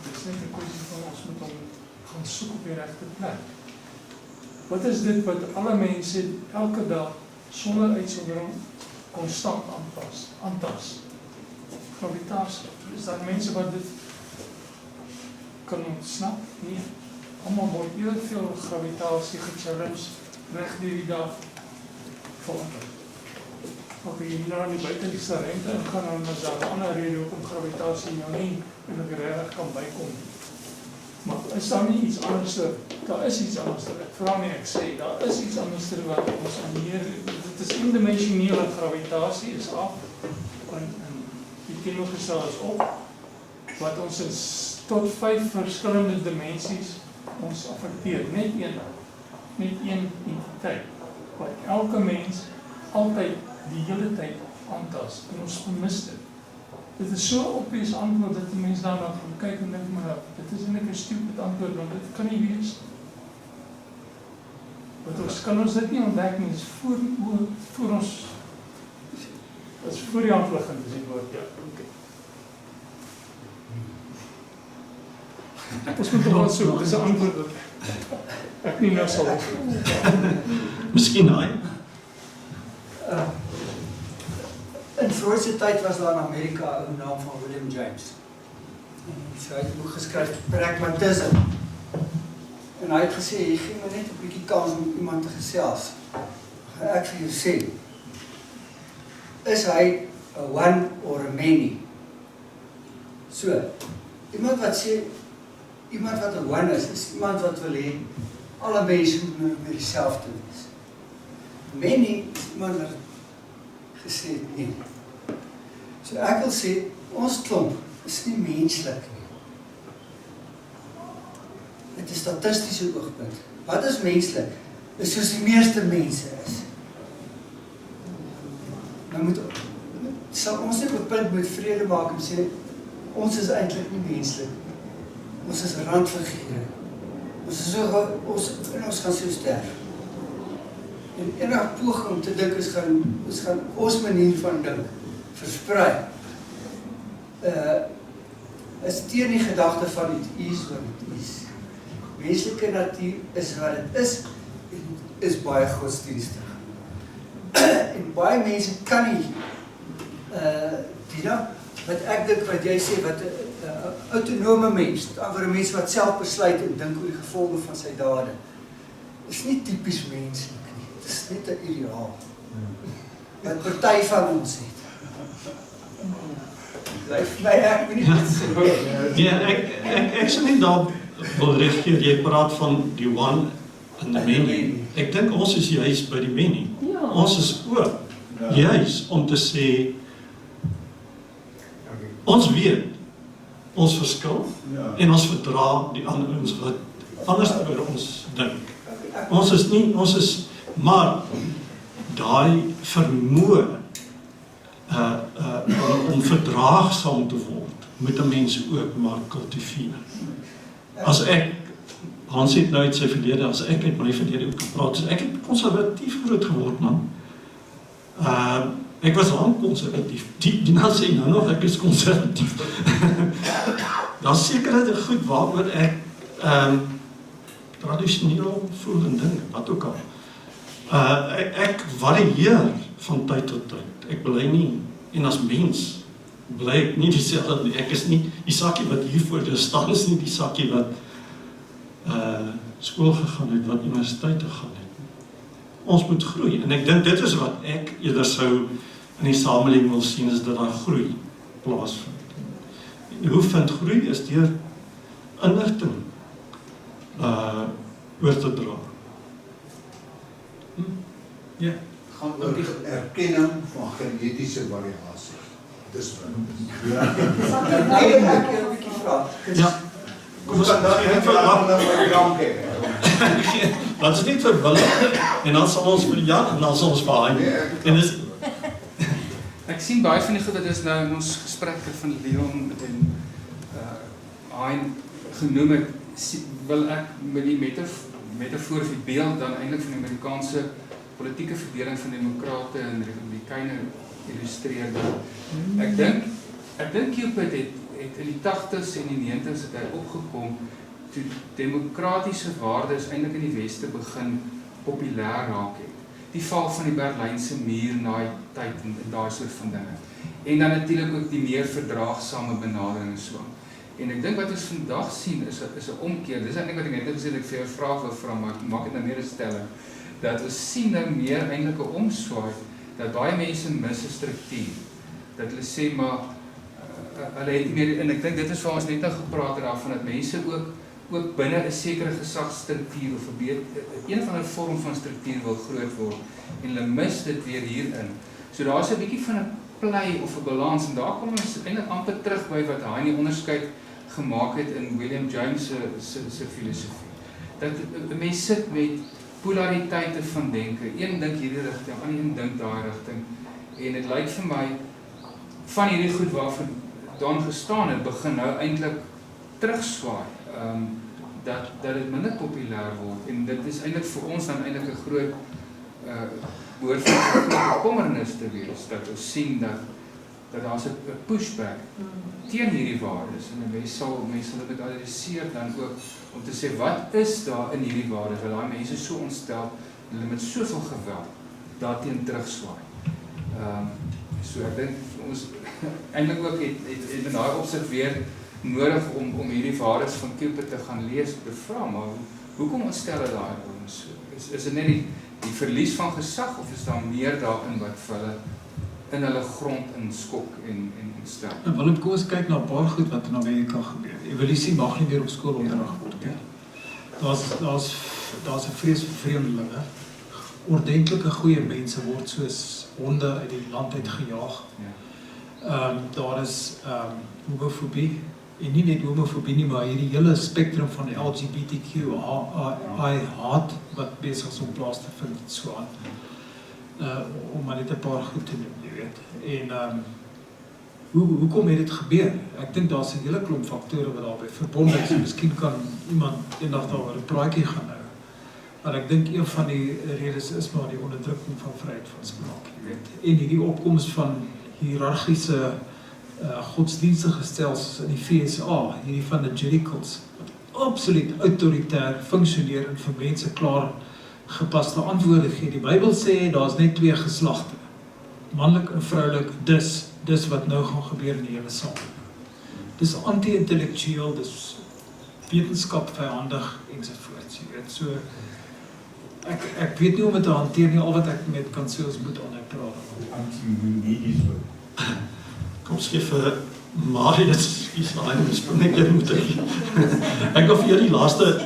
Dit is net 'n kwessie van ons moet hom gaan soek op die regte plek. Wat is dit wat alle mense elke dag sonder uitsondering konstant aantas? Gravitasie. Is daar mense wat dit kan ontsnap? Nee. Allemaal word veel gravitasie gechallenged reg deur die dag volgende. Of jy nou in die buitenste ruimte ingaan, dan is daar 'n ander rede hoekom gravitasie nou nie en ek regtig kan bykom. Maar is daar nie iets anders? Daar is iets anders. Ek vra nie, ek sê, daar is iets anders wat ons aan hier, dit is eendimensionele gravitasie is af en die teenoorgestel is op, wat ons is tot 5 verskillende dimensies ons affekteer, net een entiteit, wat elke mens altyd, die hele tyd aantas, en ons vermis dit. Dit is so obvious antwoord, dat die mens daarna gaan kyk en dink, maar dit is eintlik 'n stupid antwoord, want dit kan nie wees. Want ons kan ons dit nie ontdek nie, dit is voor ons, dit is voor die hand liggend, is die woord, ja. Ons moet wel soek, dit is 'n antwoord wat ek nie nou sal hê. Miskien hy. In Freud se tyd was daar in Amerika 'n naam van William James. En so hy het 'n boek geskryf, Pragmatism. En hy het gesê, jy gee my net 'n bietjie kans om iemand te gesels. Gaan ek vir jou sê, is hy 'n one or a many? So, iemand wat sê, iemand wat 'n one is iemand wat wil hê, alle mense moet meer dieselfde wees. Many is iemand wat gesê het nie. So ek wil sê, ons klomp is nie menslik nie. Dit is statistiese oogpunt. Wat is menslik? Is soos die meeste mense is. Nou sal ons net op 'n punt met vrede maak en sê, ons is eintlik nie menslik. Ons is randfigure. Ons is ons gaan so sterf. En enige poging om te dink ons gaan ons manier van dink versprei. Is teen die gedagte van dit is wat dit is. Menslike natuur is wat dit is en is baie godsdienstig. En baie mense kan nie wat ek dink wat jy sê, wat 'n autonome mens, ander 'n mens wat self besluit en dink oor die gevolge van sy dade, is nie tipies menslik nie. Dit is net 'n ideaal. Wat party van ons het. Blyf my ek nie sê. Ja, ek sê nie daar wil reageer, jy praat van die one en die many. Ek dink ons is juist by die many. Ja. Ons is ook juist om te sê, ons weet, ons verskil, en ons verdra die ander ons wat anders oor ons dink. Ons is, maar daai vermoë om verdraagsaam te word, moet 'n mens ook maar kultiveer. As ek, Hans het nou uit sy verlede, as ek uit my verlede ook gepraat, so ek het konservatief groot geword, man. Ek was lang konservatief. Die nou sê nou nog, ek is konservatief. Daar is sekere goed waaroor ek tradisioneel voel en dink, wat ook al. Ek varieer van tyd tot tyd. Ek bly nie, en as mens bly ek nie dieselfde nie. Ek is nie die sakkie wat hier voor jou staan, is nie die sakkie wat skool gegaan het, wat universiteit gegaan het. Ons moet groei, en ek dink dit is wat ek eerder sou in die samelewing wil sien, is dat daar groei plaasvind. En hoe vind groei is deur inligting oor te dra. Ja, gaan oor erkenning van genetiese variasie. Dis wat Ek wil 'n bietjie vra. Ja. Kom ons kan daar net vir Jan hê. Laat ons net vir Willem en dan sal ons vir Jan en dan sal ons vir Hein. En dis Ek sien baie van die goed wat is nou in ons gesprekke van Leon en Hein genoem het, wil ek met die metafoor of die beeld dan eintlik van die Amerikaanse politieke verdeling van demokrate en republikeine illustreer. Ek dink Cupid het in die 80s en die 90s het hy opgekom toe demokratiese waardes eintlik in die Weste begin populêr raak het. Die val van die Berlynse muur na die tyd en daai soort van dinge. En dan natuurlik ook die meer verdraagsame benadering en so. En ek dink wat ons vandag sien is 'n omkeer. Dis eintlik wat ek net gesê het, ek vir jou 'n vraag wil vra, maar ek maak dit nou meer 'n stelling. Dat ons sien nou meer eintlik 'n omswaai, dat baie mense mis 'n struktuur. Dat hulle sê maar hulle het nie meer, en ek dink dit is waar ons net nou gepraat het daarvan, dat mense ook binne 'n sekere gesagsstruktuur of 'n van 'n vorm van struktuur wil groot word en hulle mis dit weer hierin. So daar's 'n bietjie van 'n plei of 'n balans en daar kom ons eintlik amper terug by wat hy die onderskeid gemaak het in William James se filosofie. Dat 'n mens sit met polariteite van denke. Een dink hierdie rigting, ander een dink daai rigting. En dit lyk vir my van hierdie goed waarvan Don gestaan het, begin nou eintlik terugswaai. Dat dit minder populêr word en dit is eintlik vir ons dan eintlik 'n groot woord van bekommernis te wees, dat ons sien dat daar's 'n pushback teen hierdie waardes en mense sal dit adresseer dan ook om te sê wat is daar in hierdie waardes wat daai mense so ontstel hulle met soveel geweld daarteen terugswaai. So ek dink ons eintlik ook het in daai opsig weer nodig om hierdie waardes van Cupid te gaan lees te vra, maar hoekom ontstel hulle daai ons? Is dit net die verlies van gesag of is daar meer daarin wat vir hulle in hulle grond inskok en stel? En Willem, kom ons kyk na 'n paar goed wat in Amerika gebeur. Evolusie mag nie meer op skool onderrig word nie. Daar's 'n vrees vir vreemdelinge. Ordentlike goeie mense word soos honde uit die land uit gejaag. Daar is homofobie. En nie net homofobie nie, maar hierdie hele spektrum van die LGBTQI haat wat besig is om plaas te vind en so aan. Om maar net 'n paar goed te noem, jy weet. En hoekom het dit gebeur? Ek dink daar's 'n hele klomp faktore wat daarbey verbonde is. Miskien kan iemand eendag daaroor 'n praatjie gaan hou. Maar ek dink een van die redes is maar die onderdrukking van vryheid van spraak, jy weet. En hierdie opkoms van hiërargiese godsdienstige stelsels in die VSA, hierdie van the Jericals, wat absoluut autoritair functioneer en vir mense klaar gepaste antwoorde gee. Die Bybel sê, daar's net 2 geslagte, manlik en vroulik, dis wat nou gaan gebeur in die hele samelewing. Dis anti-intellektueel, dis wetenskap vyandig ensovoorts, jy weet. So, ek weet nie hoe om dit te hanteer nie, al wat ek met kan sê, ons moet aan hy praat. Anti-medies ook. Kom skryf vir Marius, is daai spring ek net moet ek wil vir jou die laaste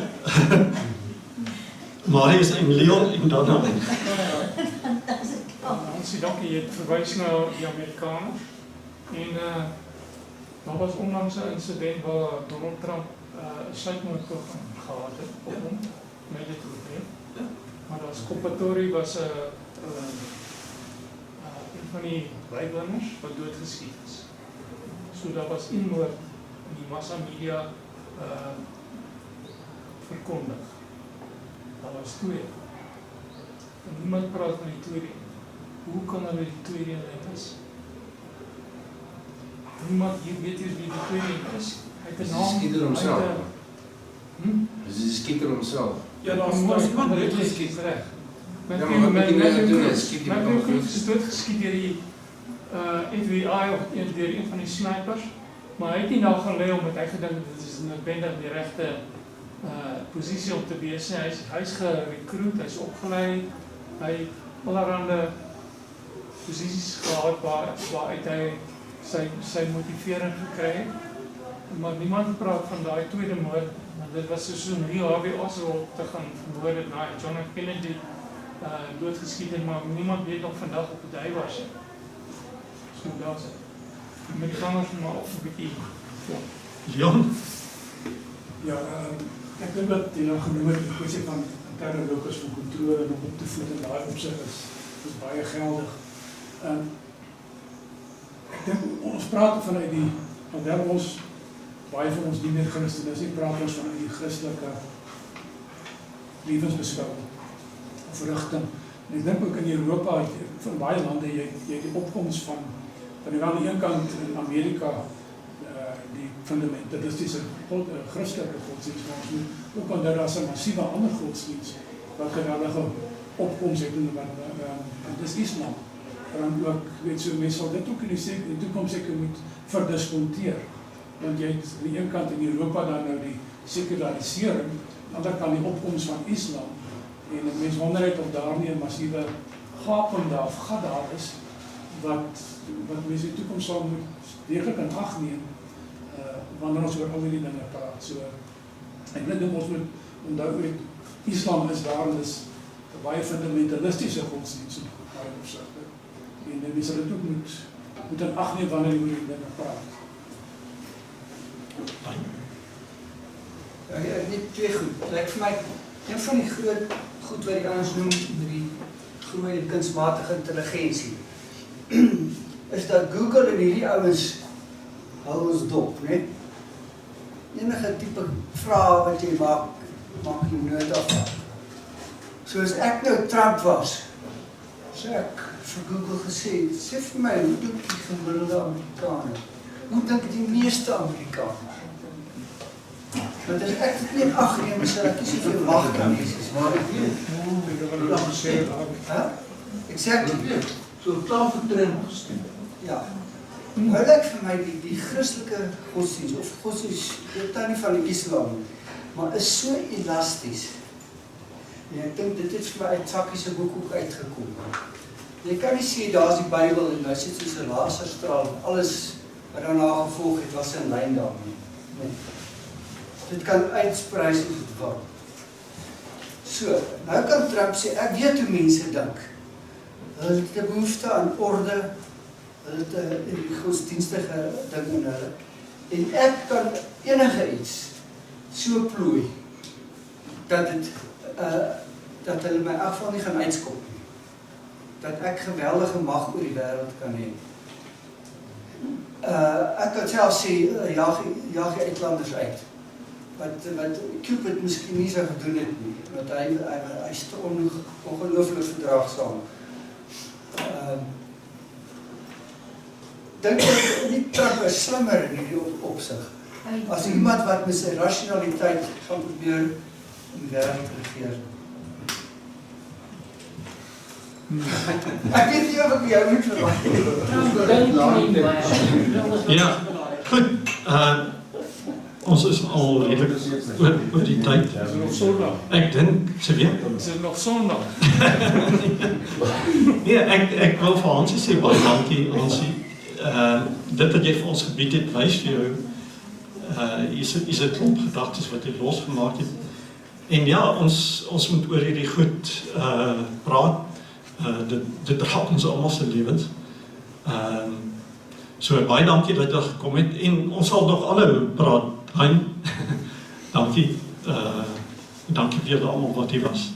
Marius en Leon en daarna. Ons dankie, jy het verwys na die Amerikaners en daar was onlangs 'n insident waar Donald Trump 'n sluipmoordpoging gehad het op hom met dit probleem. Maar daar Skoppatori was 'n van die Bybelers wat doodgeskiet is. So daar was inmoord in die massa media verkondig. Daar was 2. En niemand praat van die tweede. Hoe kan hulle die tweede is? Niemand hier weet wie die tweede is. Hy het 'n naam. Skieter homself. Dis die skieter homself. Ja, daar's iemand wat dit geskiet reg. Ja, maar wat moet jy nou doen? Skiet die man is doodgeskiet deur die FBI of deur een van die snipers, maar hy het nie nou gaan lê omdat hy gedink dit is noodwendig die regte posisie om te wees. Hy's gerekruut, hy's opgelei, hy allerhande posisies gehad waaruit hy sy motivering gekry het. Maar niemand praat van daai tweede moord, want dit was soos om Lee Harvey Oswald te gaan vermoord het na John F. Kennedy doodgeskiet het, maar niemand weet nog vandag of het hy was. So daar is die Amerikaners maar op 'n bietjie. Jan? Ja, ek dink dat jy nou genoem het die kwessie van interne locus van controle en om op te voed in daai opsig is baie geldig. Ek dink ons praat vanuit die, want ons baie van ons nie meer Christen is, ek praat ons vanuit die Christelike lewensbeskouing of rigting. En ek dink ook in Europa, van baie lande, jy die opkomst van aan die een kant in Amerika die fundamentalistische christelike godsdienst, maar ons moet ook aan daar as 'n massieve ander godsdienst wat geweldige opkomst het en dit is Islam. En ook, weet so, mens sal dit ook in die toekomst seker moet verdiskonteer. Want jy het aan die een kant in Europa dan nou die sekularisering, aan die ander kant die opkomst van Islam. En mens wonder het of daar nie 'n massieve gaping daar of gat daar is, wat mens in die toekomst sal moet deeglik in ag neem, wanneer ons oor al die dinge praat. So, ek dink ons moet onthou dat Islam is daar en is 'n baie fundamentalistische godsdienst in baie opsigte. En mens sal dit ook moet in ag neem wanneer jy oor die dinge praat. Ja, net twee goed. Lyk vir my, een van die groot goed wat die ouens noem, met die groeiende kunsmatige intelligensie, is dat Google en hierdie ouens hou ons dop, né? Enige tipe vrae wat jy maak jy nood af. So as ek nou Trump was, so ek vir Google gesê, sê vir my, hoe dink die gemiddelde Amerikaner? Hoe dink die meeste Amerikaners? Want as ek dit nie agneem, sal ek nie soveel mag kan wees, maar ek weet. Exactly. So klaar vertraind gestem. Ja. Nou lyk vir my die Christelike godsdienst, of godsdienst, dit dan nie van die Islam, maar is so elasties. En ek dink dit het vir my uit Sakkie se boek ook uitgekom. Jy kan nie sê, daar is die Bybel en nou sit soos 'n laserstraal, alles wat daarna gevolg het, was in lyn daarmee. Nee. Dit kan uitsprei soos dit wil. So, nou kan Trump sê, ek weet hoe mense dink. Hulle het 'n behoefte aan orde, hulle het 'n godsdienstige ding in hulle. En ek kan enige iets so plooi, dat hulle my afval nie gaan uitskop nie. Dat ek geweldige mag oor die wêreld kan hê. Ek kan self sê, jaag die uitlanders uit. Wat Cupid miskien nie so gedoen het nie, want hy is te ongelooflik verdraagsaam. Dink ek nie Trump is slimmer in die opsig, as iemand wat met sy rationaliteit gaan probeer in die wêreld regeer. Ek weet nie of ek jou moet verwag. Ja, goed. Ons is al redelijk oor die tyd. Is er nog Sondag? Ek dink, sê weer? Is er nog Sondag? Nee, ek wil vir Hansie sê, baie dankie Hansie. Dit wat jy vir ons gebied het, wys vir jou, is 'n klomp gedagtes wat jy losgemaak het. En ja, ons moet oor hierdie goed praat. Dit raak ons almal se lewens. So baie dankie dat jy gekom het en ons sal nog aanhou praat. Dankie. Dankie vir julle almal wat hier was.